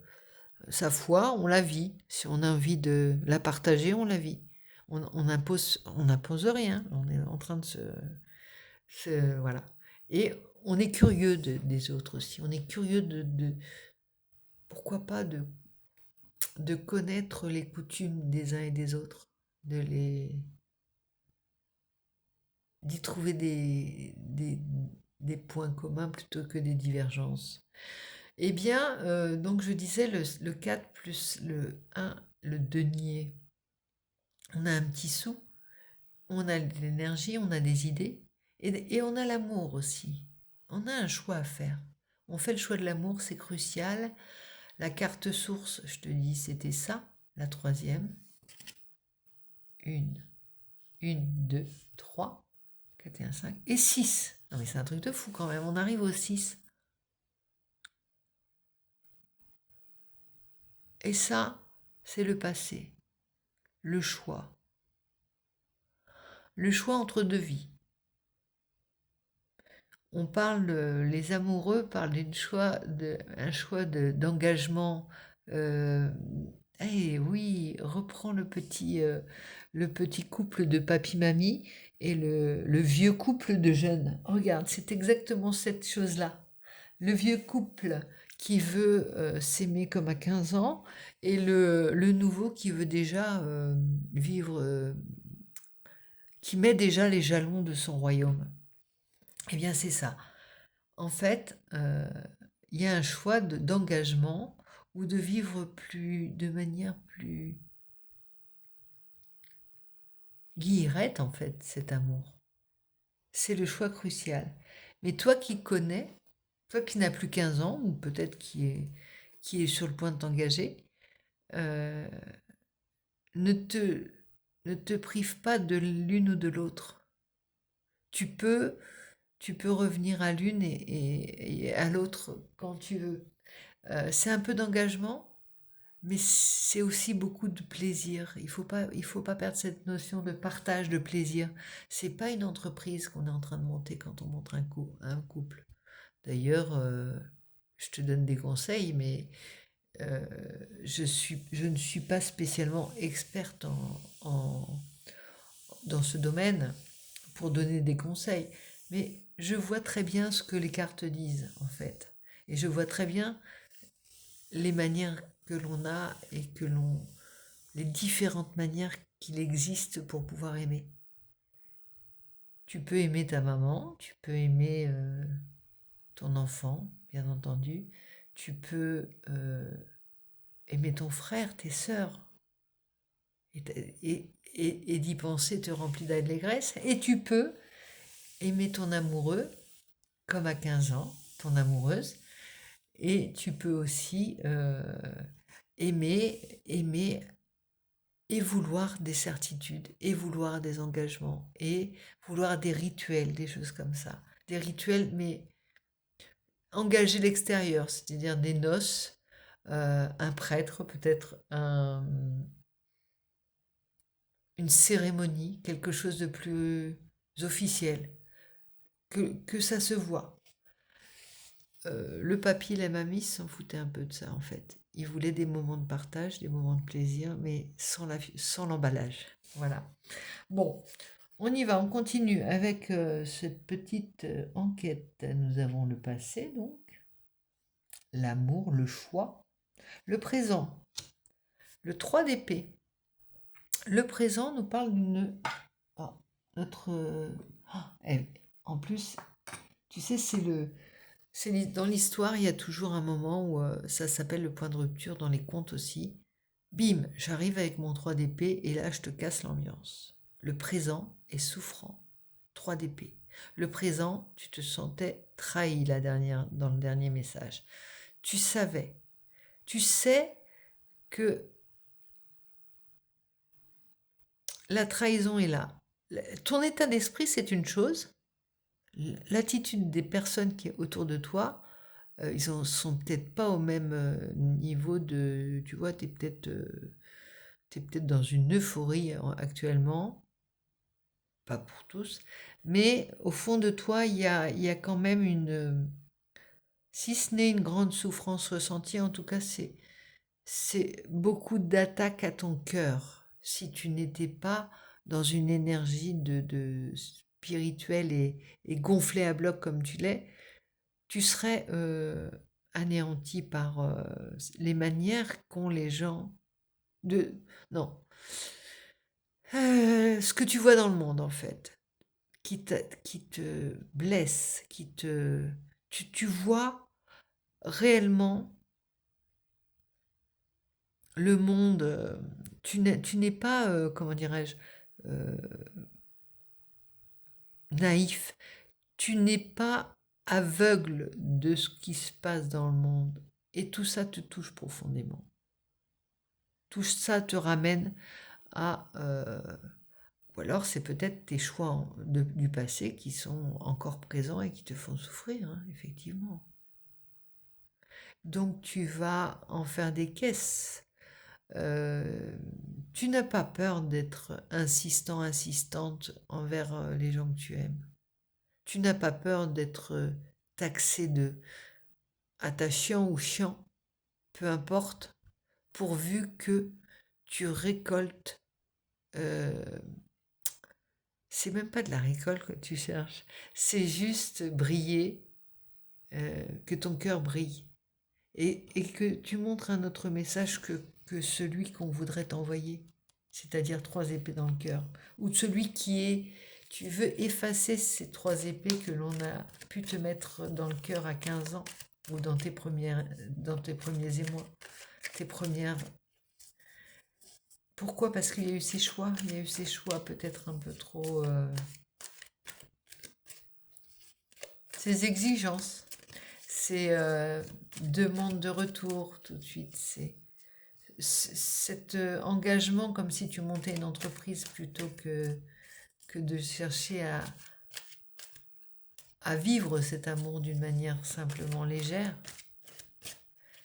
sa foi, on la vit. Si on a envie de la partager, on la vit. On impose rien. On est en train de voilà. Et on est curieux des autres aussi. On est curieux pourquoi pas de connaître les coutumes des uns et des autres, d'y trouver des points communs plutôt que des divergences. Eh bien, donc je disais le 4 plus le 1, le denier. On a un petit sou, on a de l'énergie, on a des idées, et on a l'amour aussi. On a un choix à faire. On fait le choix de l'amour, c'est crucial. La carte source, je te dis, c'était ça, la troisième. Une, 2, 3, 4 et 1, 5, et 6. Non mais c'est un truc de fou quand même, on arrive au 6. Et ça, c'est le passé, le choix. Le choix entre deux vies. On parle, les amoureux parlent un choix d'engagement. Eh oui, reprends le petit couple de papy-mamie et le vieux couple de jeunes. Regarde, c'est exactement cette chose-là. Le vieux couple qui veut s'aimer comme à 15 ans et le nouveau qui veut déjà vivre, qui met déjà les jalons de son royaume. Eh bien, c'est ça. En fait, il y a un choix d'engagement ou de vivre de manière plus guillerette, en fait, cet amour. C'est le choix crucial. Mais toi qui connais, toi qui n'as plus 15 ans, ou peut-être qui est sur le point de t'engager, euh, ne te, ne te prive pas de l'une ou de l'autre. Tu peux, tu peux revenir à l'une et à l'autre quand tu veux. C'est un peu d'engagement, mais c'est aussi beaucoup de plaisir. Il faut pas perdre cette notion de partage de plaisir. C'est pas une entreprise qu'on est en train de monter quand on monte un couple. D'ailleurs, je te donne des conseils, mais euh, je ne suis pas spécialement experte dans ce domaine pour donner des conseils. Mais je vois très bien ce que les cartes disent, en fait. Et je vois très bien les manières que l'on a et les différentes manières qu'il existe pour pouvoir aimer. Tu peux aimer ta maman, tu peux aimer ton enfant, bien entendu. Tu peux aimer ton frère, tes sœurs. Et d'y penser te remplit d'allégresse. Et tu peux aimer ton amoureux, comme à 15 ans, ton amoureuse. Et tu peux aussi aimer et vouloir des certitudes, et vouloir des engagements, et vouloir des rituels, des choses comme ça. Des rituels, mais engager l'extérieur, c'est-à-dire des noces, un prêtre, peut-être une cérémonie, quelque chose de plus officiel, que ça se voit. Le papy et la mamie s'en foutaient un peu de ça, en fait. Ils voulaient des moments de partage, des moments de plaisir, mais sans l'emballage. Voilà. Bon, on y va, on continue avec cette petite enquête. Nous avons le passé, donc, l'amour, le choix, le présent, le 3 d'épée. Le présent nous parle d'une... Oh, notre... en plus, tu sais, dans l'histoire, il y a toujours un moment où ça s'appelle le point de rupture dans les contes aussi. Bim, j'arrive avec mon 3 d'épée et là, je te casse l'ambiance. Le présent est souffrant. 3 d'épée. Le présent, tu te sentais trahi dans le dernier message. Tu savais. Tu sais que la trahison est là. Ton état d'esprit, c'est une chose. l'attitude des personnes qui est autour de toi, ils sont peut-être pas au même niveau de, tu vois, t'es peut-être dans une euphorie actuellement, pas pour tous, mais au fond de toi, il y a quand même si ce n'est une grande souffrance ressentie, en tout cas, c'est beaucoup d'attaques à ton cœur. Si tu n'étais pas dans une énergie de spirituelle et gonflée à bloc comme tu l'es, tu serais anéanti par les manières qu'ont les gens de... Non. Ce que tu vois dans le monde, en fait, qui te blesse, tu vois réellement le monde, tu n'es pas, comment dirais-je, euh, naïf, tu n'es pas aveugle de ce qui se passe dans le monde. Et tout ça te touche profondément. Tout ça te ramène à... ou alors c'est peut-être tes choix du passé qui sont encore présents et qui te font souffrir, hein, effectivement. Donc tu vas en faire des caisses. Euh, Tu n'as pas peur d'être insistant, insistante envers les gens que tu aimes. Tu n'as pas peur d'être taxé de attachant ou chiant, peu importe, pourvu que tu récoltes. euh, c'est même pas de la récolte que tu cherches, c'est juste briller, que ton cœur brille. Et que tu montres un autre message que celui qu'on voudrait t'envoyer, c'est-à-dire 3 épées dans le cœur, ou celui qui est, tu veux effacer ces 3 épées que l'on a pu te mettre dans le cœur à 15 ans, ou dans tes premiers émois, tes premières... Pourquoi? Parce qu'il y a eu ces choix, il y a eu ces choix peut-être un peu trop... ces exigences, ces demandes de retour tout de suite, cet engagement comme si tu montais une entreprise plutôt que de chercher à vivre cet amour d'une manière simplement légère,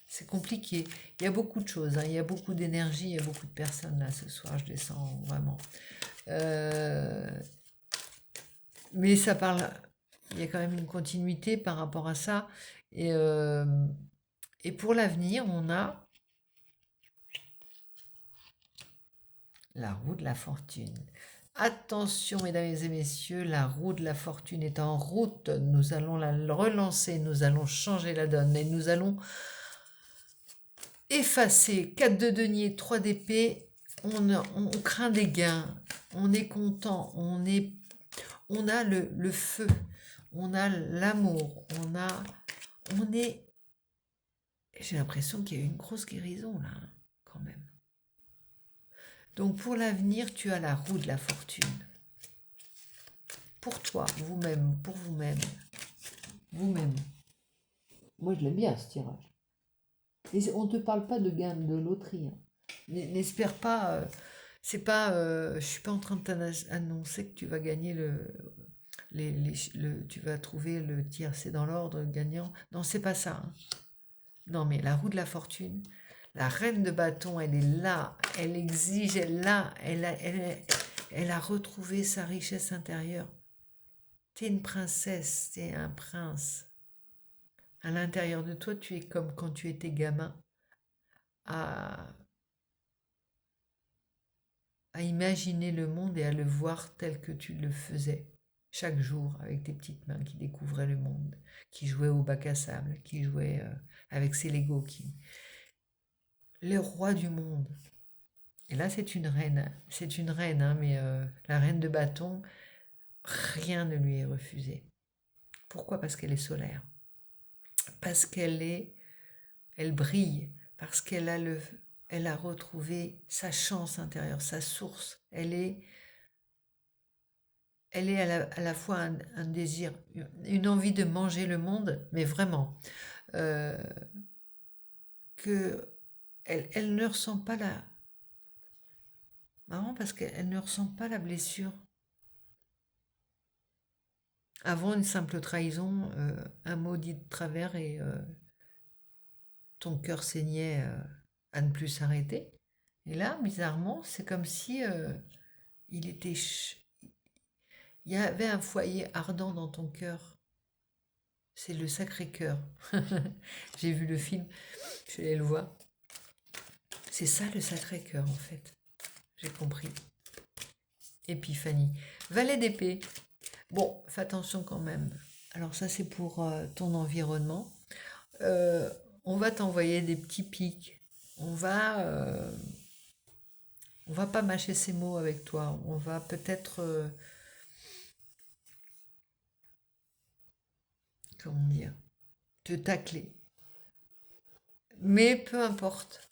c'est compliqué. Il y a beaucoup de choses, hein, il y a beaucoup d'énergie, il y a beaucoup de personnes là ce soir, je les sens vraiment. Euh, mais ça parle, il y a quand même une continuité par rapport à ça. Et, euh, et pour l'avenir, on a la roue de la fortune. Attention, mesdames et messieurs, la roue de la fortune est en route. Nous allons la relancer, nous allons changer la donne et nous allons effacer 4 de denier, 3 d'épée. On craint des gains, on est content, on a le feu, on a l'amour, on est... J'ai l'impression qu'il y a eu une grosse guérison là, quand même. Donc pour l'avenir, tu as la roue de la fortune. Pour toi, vous-même, pour vous-même, vous-même. Moi, je l'aime bien ce tirage. Et on ne te parle pas de gain de loterie, hein. N'espère pas. C'est pas. Je suis pas en train de t'annoncer que tu vas gagner tu vas trouver le tiercé dans l'ordre gagnant. Non, c'est pas ça, hein. Non, mais la roue de la fortune, la reine de bâton, elle est là, elle exige, elle a retrouvé sa richesse intérieure. T'es une princesse, t'es un prince. À l'intérieur de toi, tu es comme quand tu étais gamin, à, à imaginer le monde et à le voir tel que tu le faisais chaque jour avec tes petites mains qui découvraient le monde, qui jouaient au bac à sable, qui jouaient avec ses Legos, le roi du monde. Et là, c'est une reine, hein, mais la reine de bâton, rien ne lui est refusé. Pourquoi? Parce qu'elle est solaire, parce elle brille, parce elle a retrouvé sa chance intérieure, sa source. Elle est à la fois un désir, une envie de manger le monde, mais vraiment, euh, que elle ne ressent pas la... Marrant parce qu'elle ne ressent pas la blessure. Avant une simple trahison, un mot dit de travers et ton cœur saignait à ne plus s'arrêter. Et là, bizarrement, c'est comme si il était, il y avait un foyer ardent dans ton cœur. C'est le Sacré-Cœur. J'ai vu le film, je vais le voir. C'est ça le Sacré-Cœur en fait. J'ai compris. Épiphanie. Valet d'épée. Bon, fais attention quand même. Alors ça c'est pour ton environnement. Euh, on va t'envoyer des petits pics. On va pas mâcher ces mots avec toi. On va peut-être, comment dire, te tacler. Mais peu importe.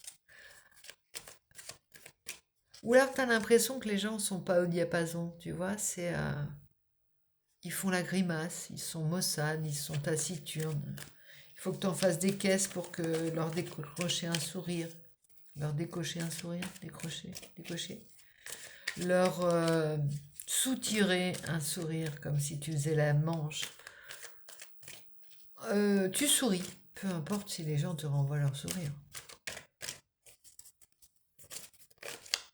Ou alors tu as l'impression que les gens sont pas au diapason, tu vois, ils font la grimace, ils sont maussades, ils sont taciturnes. Il faut que tu en fasses des caisses pour que leur décrocher un sourire. Leur décocher un sourire, décocher. Leur soutirer un sourire, comme si tu faisais la manche. Tu souris, peu importe si les gens te renvoient leur sourire.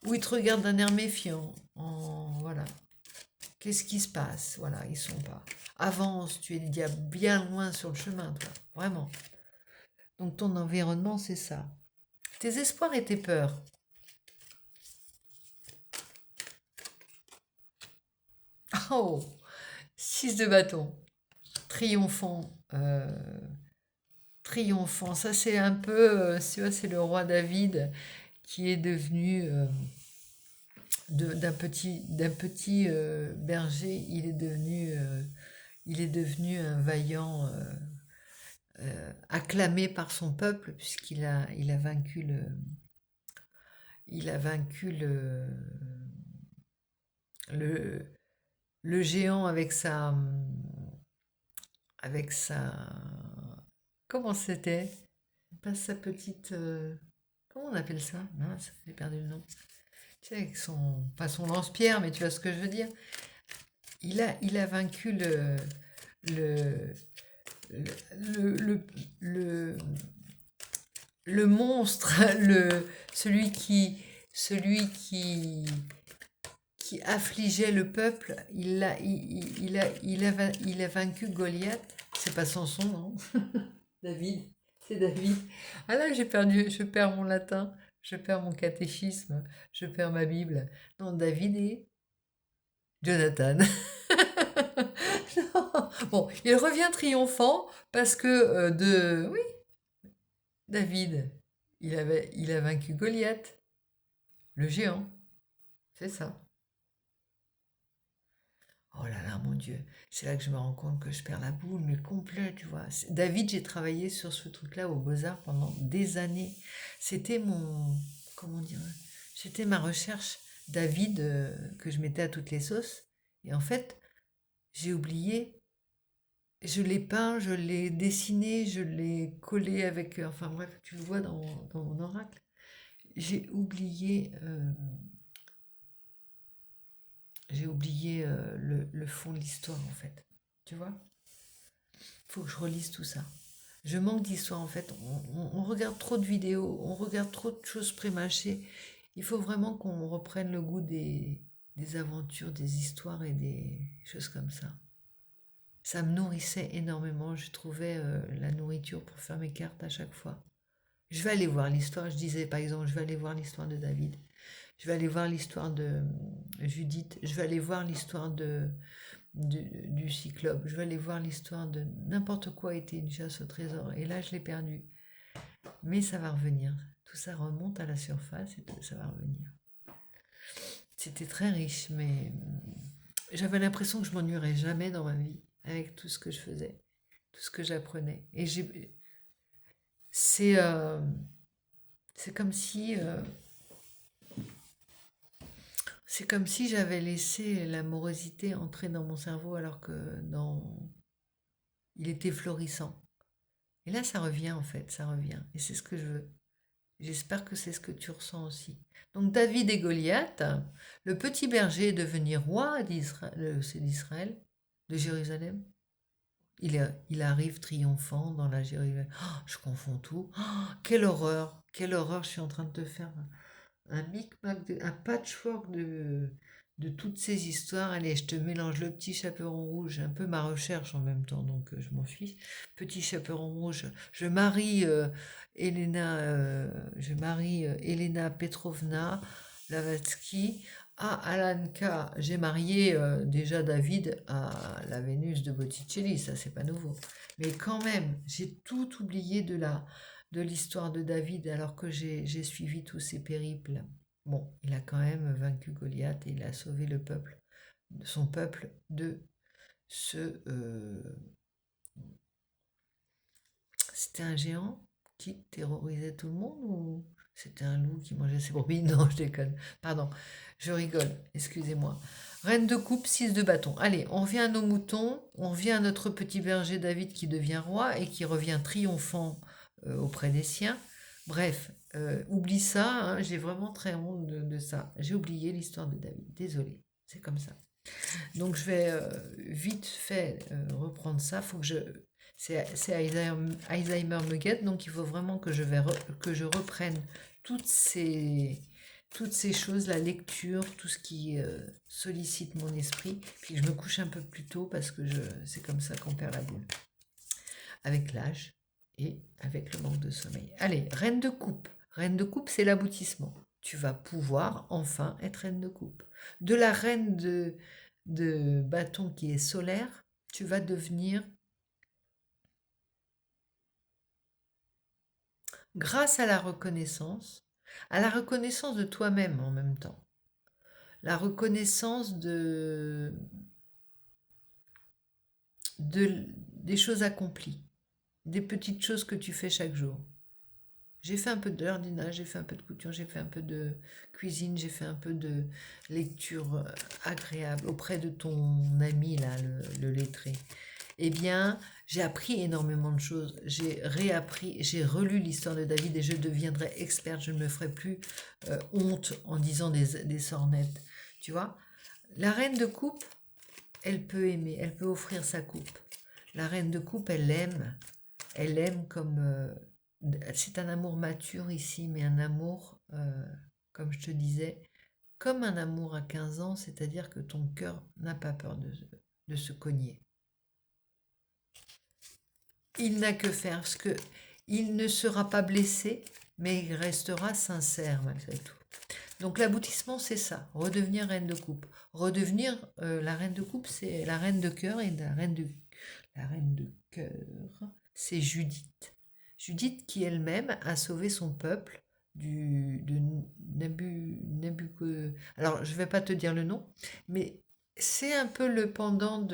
Ou ils te regardent d'un air méfiant. Voilà. Qu'est-ce qui se passe? Voilà, ils sont pas. Avance, tu es déjà bien loin sur le chemin, toi. Vraiment. Donc ton environnement, c'est ça. Tes espoirs et tes peurs. Oh, 6 de bâton. Triomphant. Triomphant. Ça, c'est un peu, tu vois, c'est le roi David qui est devenu d'un petit berger, il est devenu un vaillant acclamé par son peuple il a vaincu le, le géant avec sa, comment c'était? Pas sa petite, comment on appelle ça? Mince, j'ai perdu le nom. Tu sais, avec son, pas son lance-pierre, mais tu vois ce que je veux dire. Il a vaincu le, le, le, le, le monstre, celui qui affligeait le peuple. Il a vaincu Goliath. C'est pas Samson, non? David, c'est David. Ah là, je perds mon latin, je perds mon catéchisme, je perds ma Bible. Non, David et Jonathan. Non. Bon, il revient triomphant parce que oui, David, il a vaincu Goliath, le géant. C'est ça. Oh là là, mon Dieu, c'est là que je me rends compte que je perds la boule, mais complet, tu vois. David, j'ai travaillé sur ce truc-là au Beaux-Arts pendant des années. C'était mon, comment dire, c'était ma recherche David que je mettais à toutes les sauces. Et en fait, j'ai oublié, je l'ai peint, je l'ai dessiné, je l'ai collé avec, enfin bref, tu le vois dans mon oracle. J'ai oublié J'ai oublié le fond de l'histoire en fait. Tu vois? Il faut que je relise tout ça. Je manque d'histoire en fait. On regarde trop de vidéos, on regarde trop de choses prémâchées. Il faut vraiment qu'on reprenne le goût des aventures, des histoires et des choses comme ça. Ça me nourrissait énormément. Je trouvais la nourriture pour faire mes cartes à chaque fois. Je vais aller voir l'histoire. Je disais par exemple, je vais aller voir l'histoire de David. Je vais aller voir l'histoire de Judith. Je vais aller voir l'histoire du cyclope. Je vais aller voir l'histoire de n'importe quoi était une chasse au trésor. Et là, je l'ai perdu. Mais ça va revenir. Tout ça remonte à la surface et ça va revenir. C'était très riche, mais j'avais l'impression que je m'ennuierais jamais dans ma vie avec tout ce que je faisais, tout ce que j'apprenais. Et c'est euh, c'est comme si c'est comme si j'avais laissé la morosité entrer dans mon cerveau alors que il était florissant. Et là, ça revient en fait, ça revient. Et c'est ce que je veux. J'espère que c'est ce que tu ressens aussi. Donc David et Goliath, le petit berger est devenu roi d'Israël, c'est d'Israël. de Jérusalem. Il arrive triomphant dans la Jérusalem. Oh, je confonds tout. Oh, quelle horreur! Quelle horreur! Je suis en train de te faire un micmac, un patchwork de toutes ces histoires. Allez, je te mélange le petit chaperon rouge, un peu ma recherche en même temps, donc je m'en fiche. Petit chaperon rouge, je marie Elena Petrovna Blavatsky à Alanka. J'ai marié déjà David à la Vénus de Botticelli, ça c'est pas nouveau. Mais quand même, j'ai tout oublié de l'histoire de David alors que j'ai suivi tous ses périples. Bon, il a quand même vaincu Goliath et il a sauvé son peuple de ce... C'était un géant qui terrorisait tout le monde ou c'était un loup qui mangeait ses brebis? Non, je déconne. Pardon, je rigole, excusez-moi. Reine de coupe, 6 de bâton. Allez, on revient à nos moutons, on revient à notre petit berger David qui devient roi et qui revient triomphant auprès des siens. Bref, oublie ça, hein, j'ai vraiment très honte de ça. J'ai oublié l'histoire de David, désolé, c'est comme ça. Donc je vais vite fait reprendre ça. Faut que c'est Alzheimer me guette, donc il faut vraiment que je reprenne toutes ces, toutes ces choses, la lecture, tout ce qui sollicite mon esprit, puis que je me couche un peu plus tôt parce que c'est comme ça qu'on perd la boule. Avec l'âge et avec le manque de sommeil. Allez, reine de coupe. Reine de coupe, c'est l'aboutissement. Tu vas pouvoir enfin être reine de coupe. De la reine de bâton qui est solaire, tu vas devenir, grâce à la reconnaissance de toi-même en même temps, la reconnaissance des choses accomplies, des petites choses que tu fais chaque jour. J'ai fait un peu de jardinage, j'ai fait un peu de couture, j'ai fait un peu de cuisine, j'ai fait un peu de lecture agréable auprès de ton ami, là, le lettré. Eh bien, j'ai appris énormément de choses. J'ai réappris, j'ai relu l'histoire de David et je deviendrai experte. Je ne me ferai plus honte en disant des sornettes. Tu vois, la reine de coupe, elle peut aimer, elle peut offrir sa coupe. La reine de coupe, elle aime comme... c'est un amour mature ici, mais un amour, comme je te disais, comme un amour à 15 ans, c'est-à-dire que ton cœur n'a pas peur de se cogner. Il n'a que faire, parce que il ne sera pas blessé, mais il restera sincère malgré tout. Donc l'aboutissement, c'est ça, redevenir reine de coupe. Redevenir la reine de coupe, c'est la reine de cœur, et la reine de cœur, c'est Judith. Judith qui elle-même a sauvé son peuple de Nabucodonosor. Alors, je ne vais pas te dire le nom, mais c'est un peu le pendant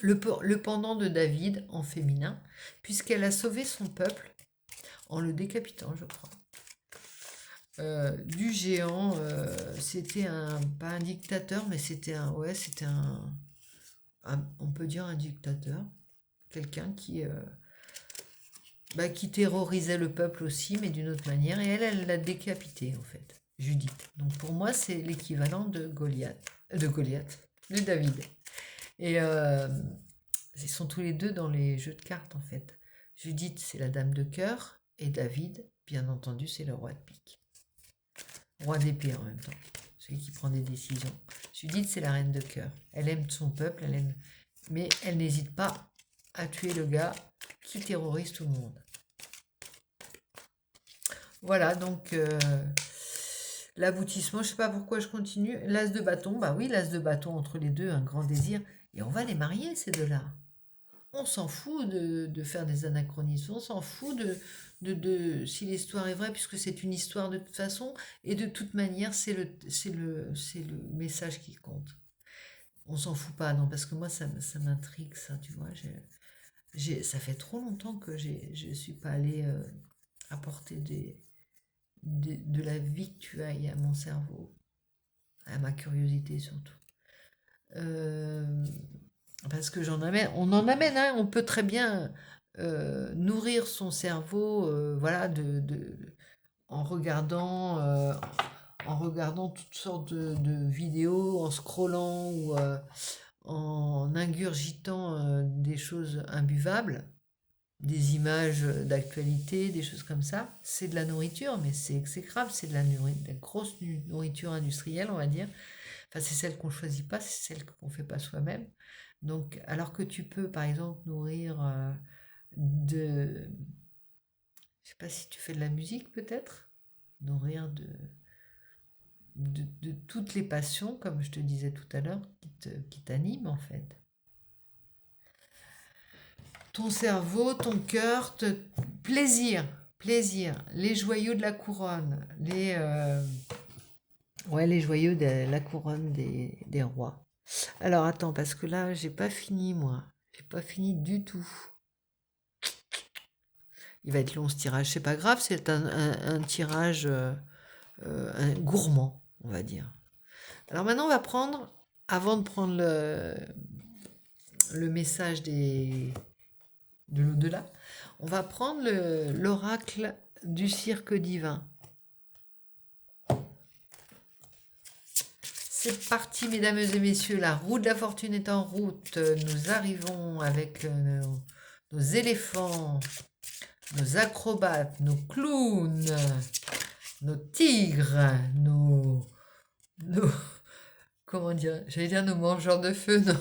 le pendant de David en féminin, puisqu'elle a sauvé son peuple en le décapitant, je crois. Du géant, c'était pas un dictateur, mais c'était on peut dire un dictateur, quelqu'un qui terrorisait le peuple aussi, mais d'une autre manière, et elle l'a décapité en fait, Judith. Donc pour moi, c'est l'équivalent de David. Et ils sont tous les deux dans les jeux de cartes en fait. Judith, c'est la dame de cœur, et David, bien entendu, c'est le roi de pique. Roi d'épée en même temps, celui qui prend des décisions. Judith, c'est la reine de cœur. Elle aime son peuple, mais elle n'hésite pas à tuer le gars qui terrorise tout le monde. Voilà, donc l'aboutissement, je ne sais pas pourquoi je continue. L'as de bâton, bah oui, l'as de bâton entre les deux, un grand désir. Et on va les marier, ces deux-là. On s'en fout de faire des anachronismes, on s'en fout si l'histoire est vraie, puisque c'est une histoire de toute façon, et de toute manière, c'est le message qui compte. On s'en fout pas, non, parce que moi, ça m'intrigue, ça, tu vois. Ça fait trop longtemps que je ne suis pas allée apporter de la victuaille à mon cerveau, à ma curiosité surtout. Parce que on en amène, hein, on peut très bien nourrir son cerveau, voilà, en regardant toutes sortes de vidéos, en scrollant ou en ingurgitant des choses imbuvables, des images d'actualité, des choses comme ça. C'est de la nourriture, mais c'est exécrable, c'est de la grosse nourriture industrielle, on va dire. Enfin, c'est celle qu'on ne choisit pas, c'est celle qu'on ne fait pas soi-même. Donc, alors que tu peux, par exemple, nourrir de... Je sais pas si tu fais de la musique, peut-être, nourrir de toutes les passions, comme je te disais tout à l'heure, qui t'animent, en fait. Ton cerveau, ton cœur, plaisir, plaisir, les joyaux de la couronne, les joyaux de la couronne des rois. Alors attends, parce que là, j'ai pas fini, moi. J'ai pas fini du tout. Il va être long ce tirage, c'est pas grave, c'est un tirage un gourmand, on va dire. Alors maintenant, on va prendre, avant de prendre le message de l'au-delà, on va prendre l'oracle du cirque divin. C'est parti, mesdames et messieurs, la roue de la fortune est en route. Nous arrivons avec nos éléphants, nos acrobates, nos clowns, nos tigres, nos comment dire, j'allais dire nos mangeurs de feu, non.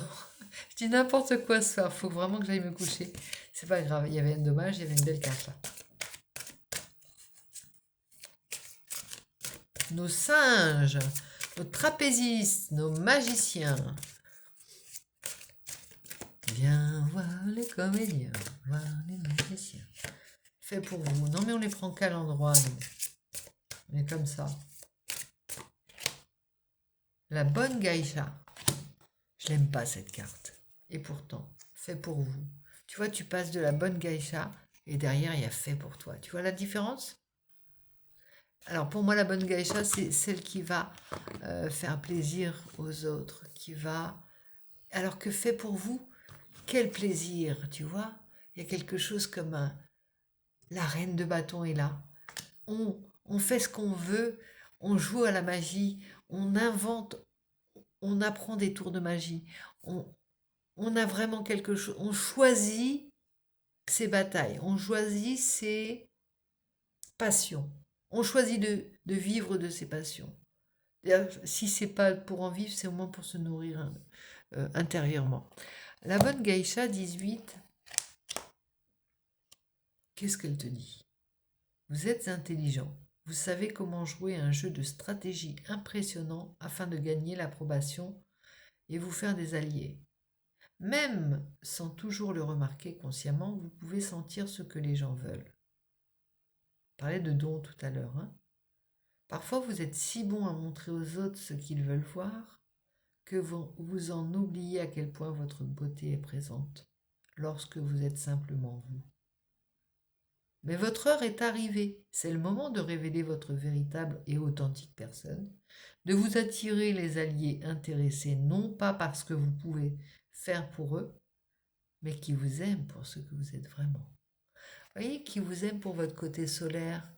Je dis n'importe quoi ce soir, faut vraiment que j'aille me coucher. C'est pas grave, il y avait un dommage, il y avait une belle carte là. Nos singes, nos trapézistes, nos magiciens. Viens voir les comédiens, voir les magiciens. Fait pour vous. Non mais on les prend qu'à l'endroit, nous. On est comme ça. La bonne geisha. Je l'aime pas cette carte. Et pourtant, fait pour vous. Tu vois, tu passes de la bonne geisha et derrière, il y a fait pour toi. Tu vois la différence? Alors pour moi, la bonne geisha, c'est celle qui va faire plaisir aux autres, qui va... Alors que fait pour vous, quel plaisir, tu vois? Il y a quelque chose comme la reine de bâton est là. On fait ce qu'on veut, on joue à la magie, on invente, on apprend des tours de magie. On a vraiment quelque chose, on choisit ses batailles, on choisit ses passions. On choisit de vivre de ses passions. Si c'est pas pour en vivre, c'est au moins pour se nourrir intérieurement. La bonne geisha 18, qu'est-ce qu'elle te dit? Vous êtes intelligent. Vous savez comment jouer un jeu de stratégie impressionnant afin de gagner l'approbation et vous faire des alliés. Même sans toujours le remarquer consciemment, vous pouvez sentir ce que les gens veulent. On parlait de dons tout à l'heure. Hein. Parfois, vous êtes si bon à montrer aux autres ce qu'ils veulent voir que vous en oubliez à quel point votre beauté est présente lorsque vous êtes simplement vous. Mais votre heure est arrivée. C'est le moment de révéler votre véritable et authentique personne, de vous attirer les alliés intéressés non pas parce que vous pouvez faire pour eux, mais qui vous aiment pour ce que vous êtes vraiment. Voyez, qui vous aime pour votre côté solaire,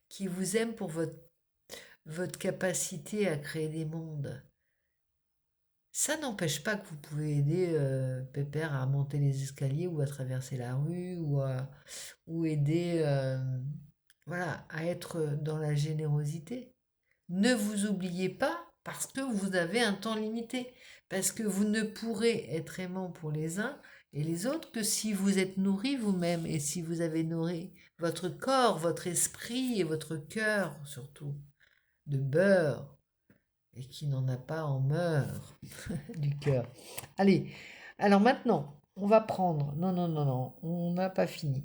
qui vous aime pour votre capacité à créer des mondes. Ça n'empêche pas que vous pouvez aider Pépère à monter les escaliers ou à traverser la rue ou aider voilà, à être dans la générosité. Ne vous oubliez pas parce que vous avez un temps limité, parce que vous ne pourrez être aimant pour les uns et les autres que si vous êtes nourri vous-même et si vous avez nourri votre corps, votre esprit et votre cœur surtout de beurre et qui n'en a pas en meurt du cœur. Allez, alors maintenant, on va prendre... Non, non, non, non, on n'a pas fini.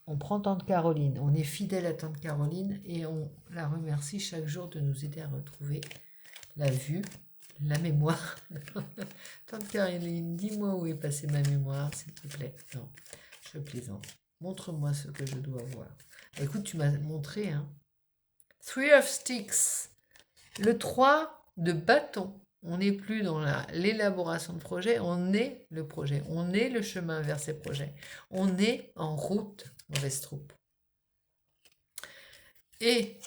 On prend Tante Caroline, on est fidèle à Tante Caroline et on la remercie chaque jour de nous aider à retrouver la vue, la mémoire. Tante Caroline, dis-moi où est passée ma mémoire, s'il te plaît. Non, je plaisante. Montre-moi ce que je dois voir. Écoute, tu m'as montré, hein. Three of Sticks. Le 3 de bâton. On n'est plus dans l'élaboration de projet, on est le projet, on est le chemin vers ces projets. On est en route, mauvaise troupe. Et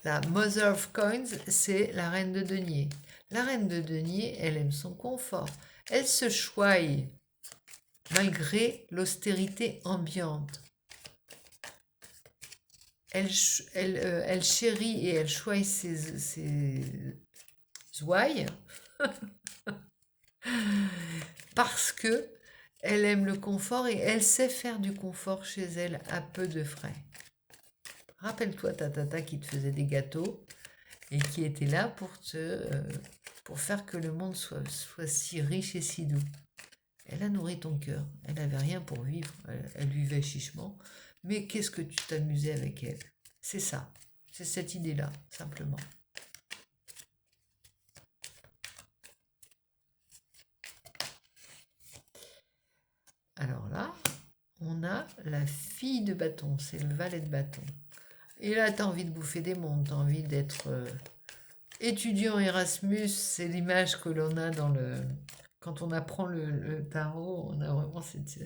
la Mother of Coins, c'est la reine de denier. La reine de denier, elle aime son confort. Elle se choye malgré l'austérité ambiante. Elle chérit et elle choisit ses ouailles parce que elle aime le confort et elle sait faire du confort chez elle à peu de frais. Rappelle-toi ta tata qui te faisait des gâteaux et qui était là pour faire que le monde soit si riche et si doux. Elle a nourri ton cœur. Elle n'avait rien pour vivre. Elle vivait chichement. Mais qu'est-ce que tu t'amusais avec elle? C'est ça. C'est cette idée-là, simplement. Alors là, on a la fille de bâton. C'est le valet de bâton. Et là, tu as envie de bouffer des mondes. Tu as envie d'être étudiant Erasmus. C'est l'image que l'on a dans le... Quand on apprend le tarot, on a vraiment cette...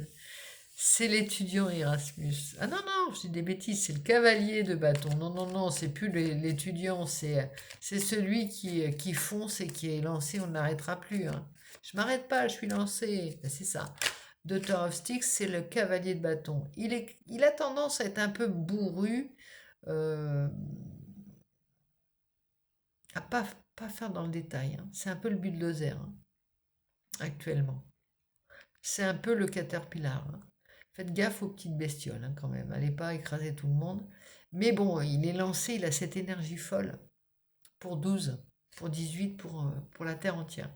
C'est l'étudiant Erasmus. Ah non, non, je dis des bêtises, c'est le cavalier de bâton. Non, non, non, c'est plus l'étudiant, c'est celui qui fonce et qui est lancé, on ne l'arrêtera plus. Hein. Je m'arrête pas, je suis lancé. Ben, c'est ça. Daughter of Styx, c'est le cavalier de bâton. Il a tendance à être un peu bourru, à pas faire dans le détail. Hein. C'est un peu le bulldozer, hein, actuellement. C'est un peu le caterpillar. Hein. Faites gaffe aux petites bestioles hein, quand même. Allez pas écraser tout le monde. Mais bon, il est lancé, il a cette énergie folle pour 12, pour 18, pour la Terre entière.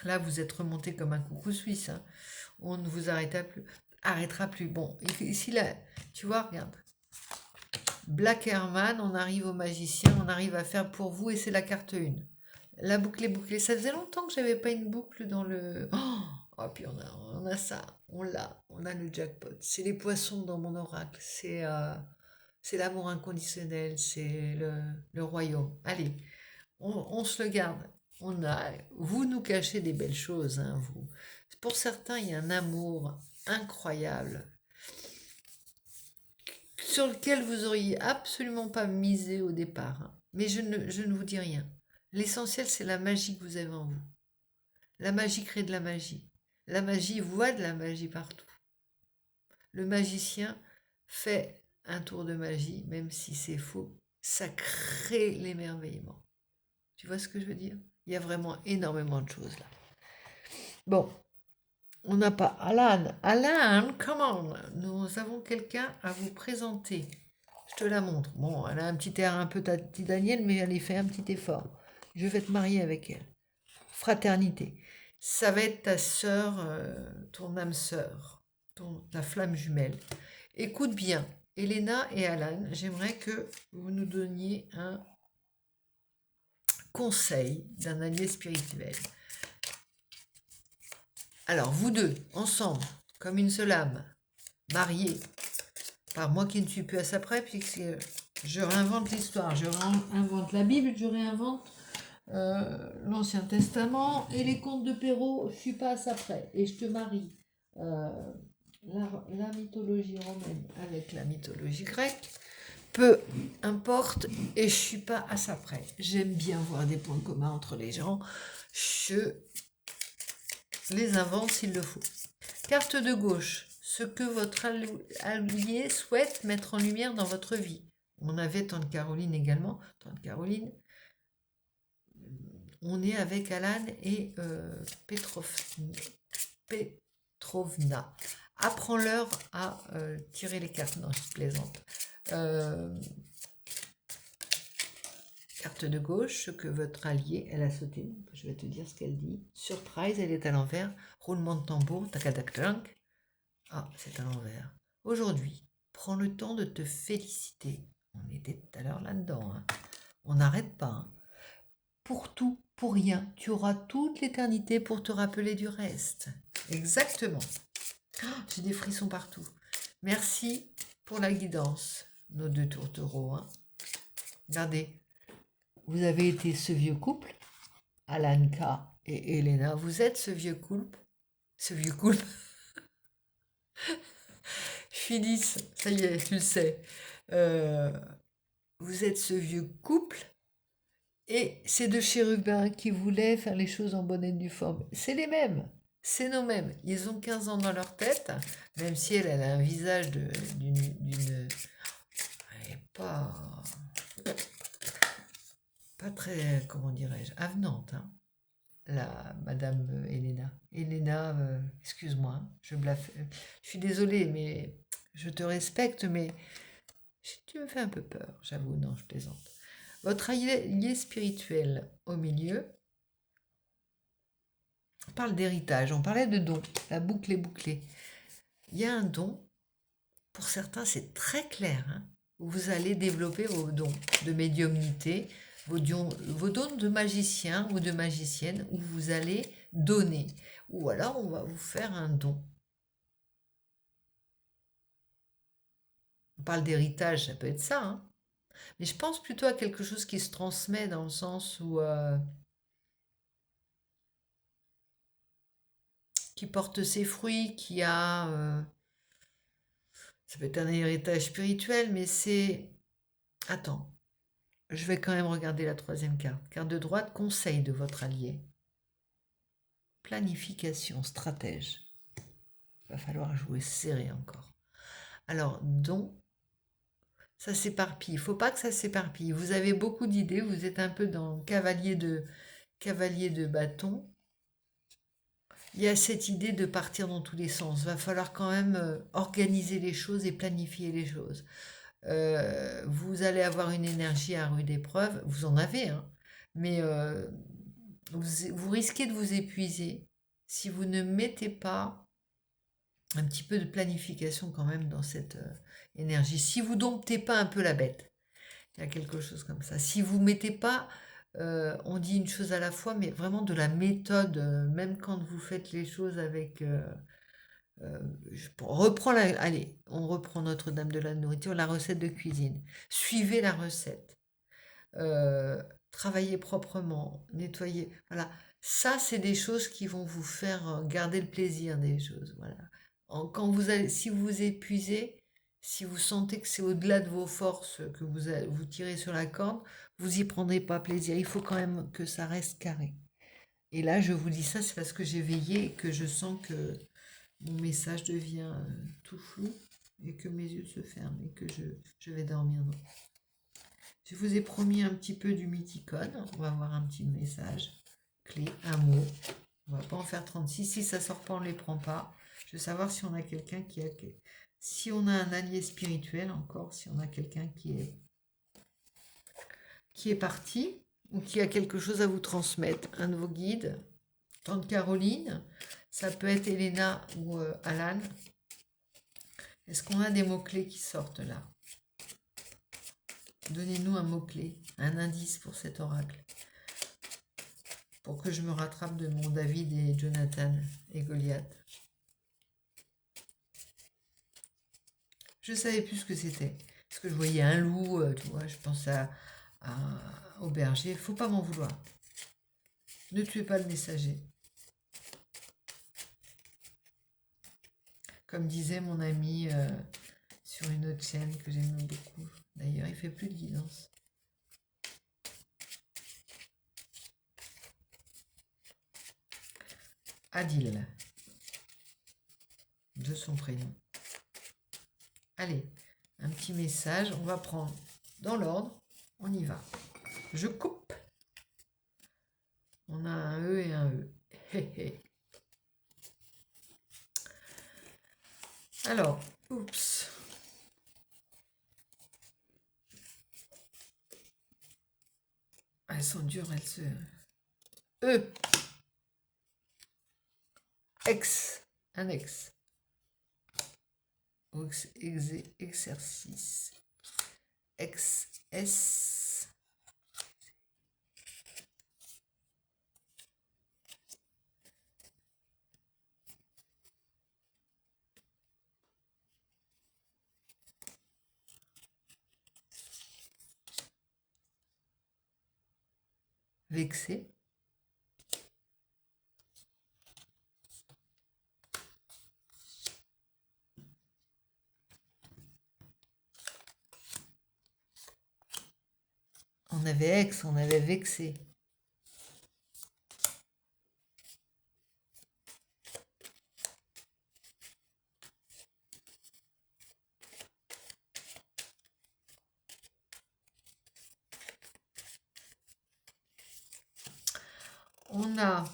Là, vous êtes remonté comme un coucou suisse. Hein. On ne vous arrêtera plus. Bon, ici, là, tu vois, regarde. Black Herman, on arrive au magicien, on arrive à faire pour vous et c'est la carte 1. La boucle est bouclée. Ça faisait longtemps que j'avais pas une boucle dans le... Oh, puis on a ça, on a le jackpot. C'est les poissons dans mon oracle, c'est l'amour inconditionnel, c'est le royaume. Allez, on se le garde. Vous nous cachez des belles choses, hein, vous. Pour certains, il y a un amour incroyable sur lequel vous auriez absolument pas misé au départ. Hein. Mais je ne vous dis rien. L'essentiel, c'est la magie que vous avez en vous. La magie crée de la magie. La magie voit de la magie partout. Le magicien fait un tour de magie, même si c'est faux. Ça crée l'émerveillement. Tu vois ce que je veux dire? Il y a vraiment énormément de choses là. Bon, on n'a pas... Alan, Alan, come on. Nous avons quelqu'un à vous présenter. Je te la montre. Bon, elle a un petit air un peu Tati Daniel, mais elle y fait un petit effort. Je vais te marier avec elle. Fraternité. Ça va être ta sœur, ton âme sœur, la flamme jumelle. Écoute bien, Elena et Alan, j'aimerais que vous nous donniez un conseil d'un allié spirituel. Alors, vous deux, ensemble, comme une seule âme, mariés, par moi qui ne suis plus à sa près, puisque je réinvente l'histoire, je réinvente la Bible, je réinvente l'Ancien Testament et les contes de Perrault, je suis pas à ça près. Et je te marie la mythologie romaine avec la mythologie grecque, peu importe, et je suis pas à ça près. J'aime bien voir des points communs entre les gens. Je les invente s'il le faut. Carte de gauche, ce que votre allié souhaite mettre en lumière dans votre vie. On avait Tante Caroline également. Tante Caroline, on est avec Alan et Petrovna. Apprends-leur à tirer les cartes. Non, je plaisante. Carte de gauche, ce que votre allié, elle a sauté. Je vais te dire ce qu'elle dit. Surprise, elle est à l'envers. Roulement de tambour, tacadac. Ah, c'est à l'envers. Aujourd'hui, prends le temps de te féliciter. On était tout à l'heure là-dedans. Hein. On n'arrête pas. Hein. Pour tout, pour rien, tu auras toute l'éternité pour te rappeler du reste. Exactement. Oh, j'ai des frissons partout. Merci pour la guidance, nos deux tourtereaux. Hein. Regardez, vous avez été ce vieux couple, Alanka et Elena. Vous êtes ce vieux couple. Ce vieux couple. Phyllis, ça y est, tu le sais. Vous êtes ce vieux couple Et ces deux chérubins qui voulaient faire les choses en bonne et due forme, c'est les mêmes, c'est nos mêmes. Ils ont 15 ans dans leur tête, même si elle a un visage d'une... Elle est pas très, comment dirais-je, avenante, hein, la Madame Elena. Elena, excuse-moi, je suis désolée, mais je te respecte, mais tu me fais un peu peur, j'avoue, non, je plaisante. Votre allié spirituel au milieu, on parle d'héritage, on parlait de don, la boucle est bouclée. Il y a un don, pour certains c'est très clair, hein. Vous allez développer vos dons de médiumnité, vos dons de magicien ou de magicienne, où vous allez donner, ou alors on va vous faire un don. On parle d'héritage, ça peut être ça, hein. Mais je pense plutôt à quelque chose qui se transmet dans le sens où... qui porte ses fruits, qui a... ça peut être un héritage spirituel, mais c'est... Attends, je vais quand même regarder la troisième carte. Carte de droite, conseil de votre allié. Planification, stratège. Il va falloir jouer serré encore. Alors, don, ça s'éparpille. Il ne faut pas que ça s'éparpille. Vous avez beaucoup d'idées, vous êtes un peu dans cavalier de bâton. Il y a cette idée de partir dans tous les sens. Il va falloir quand même organiser les choses et planifier les choses. Vous allez avoir une énergie à rude épreuve, vous en avez, hein, mais vous risquez de vous épuiser si vous ne mettez pas un petit peu de planification quand même dans cette énergie. Si vous domptez pas un peu la bête, il y a quelque chose comme ça. Si vous mettez pas, on dit une chose à la fois, mais vraiment de la méthode, même quand vous faites les choses avec... allez, on reprend Notre-Dame de la nourriture, la recette de cuisine. Suivez la recette. Travaillez proprement, nettoyez. Voilà. Ça, c'est des choses qui vont vous faire garder le plaisir des choses. Voilà. Si vous vous épuisez, si vous sentez que c'est au-delà de vos forces, que vous tirez sur la corde, vous y prendrez pas plaisir. Il faut quand même que ça reste carré. Et là, je vous dis ça, c'est parce que j'ai veillé et que je sens que mon message devient tout flou et que mes yeux se ferment et que je vais dormir. Je vous ai promis un petit peu du mythicone. On va voir un petit message clé, un mot. On va pas en faire 36. Si ça sort pas, on ne les prend pas. Je veux savoir si on a quelqu'un qui a... Si on a un allié spirituel encore, si on a quelqu'un qui est parti ou qui a quelque chose à vous transmettre. Un de vos guides, Tante Caroline, ça peut être Elena ou Alan. Est-ce qu'on a des mots-clés qui sortent là? Donnez-nous un mot-clé, un indice pour cet oracle. Pour que je me rattrape de mon David et Jonathan et Goliath. Je savais plus ce que c'était. Parce que je voyais un loup, tu vois, je pensais au berger. Faut pas m'en vouloir. Ne tuez pas le messager. Comme disait mon ami sur une autre chaîne que j'aime beaucoup. D'ailleurs, il fait plus de guidance. Adil, de son prénom. Allez, un petit message. On va prendre dans l'ordre. On y va. Je coupe. On a un E et un E. Hé, hé. Alors, oups. Elles sont dures, elles se... E. Ex. Un ex. Exercice. Ex. S. Vexé. On avait ex, on avait vexé. On a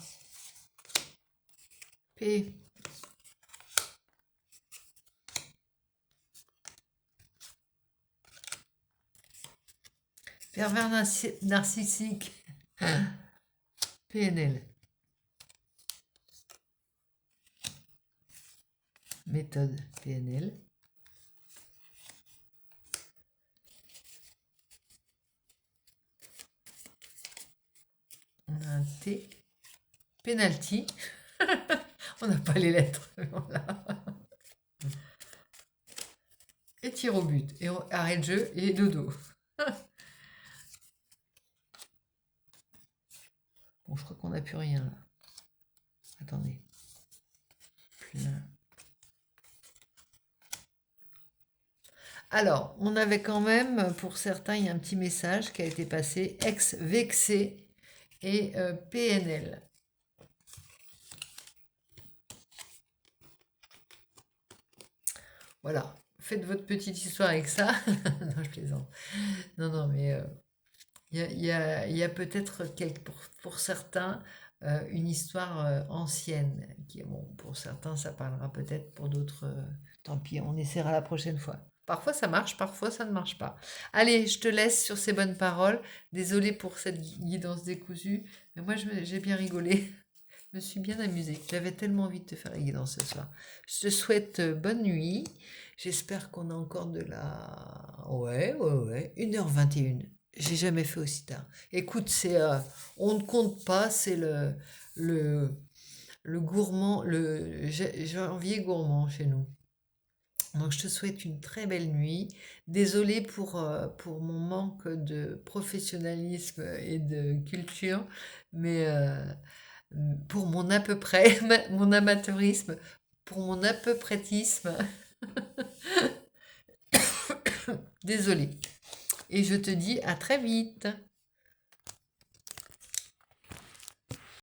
P. Pervers narcissique. PNL. Méthode PNL. On a un T. Penalty. On n'a pas les lettres. Voilà. Et tir au but. Et arrêt de jeu et dodo. Bon, je crois qu'on n'a plus rien là. Attendez. Plein. Alors, on avait quand même, pour certains, il y a un petit message qui a été passé, ex-vexé et PNL. Voilà, faites votre petite histoire avec ça. Non, je plaisante. Non, mais il y a peut-être pour certains une histoire ancienne. Qui, bon, pour certains, ça parlera peut-être, pour d'autres, tant pis, on essaiera la prochaine fois. Parfois ça marche, parfois ça ne marche pas. Allez, je te laisse sur ces bonnes paroles. Désolée pour cette guidance décousue, mais moi j'ai bien rigolé. Je me suis bien amusée. J'avais tellement envie de te faire la guidance ce soir. Je te souhaite bonne nuit. J'espère qu'on a encore de la... Ouais, 1h21. J'ai jamais fait aussi tard. Écoute, on ne compte pas, c'est le gourmand, le janvier gourmand chez nous. Donc je te souhaite une très belle nuit. Désolée pour mon manque de professionnalisme et de culture, mais pour mon à peu près, mon amateurisme, pour mon à peu prêtisme. Désolée. Et je te dis à très vite.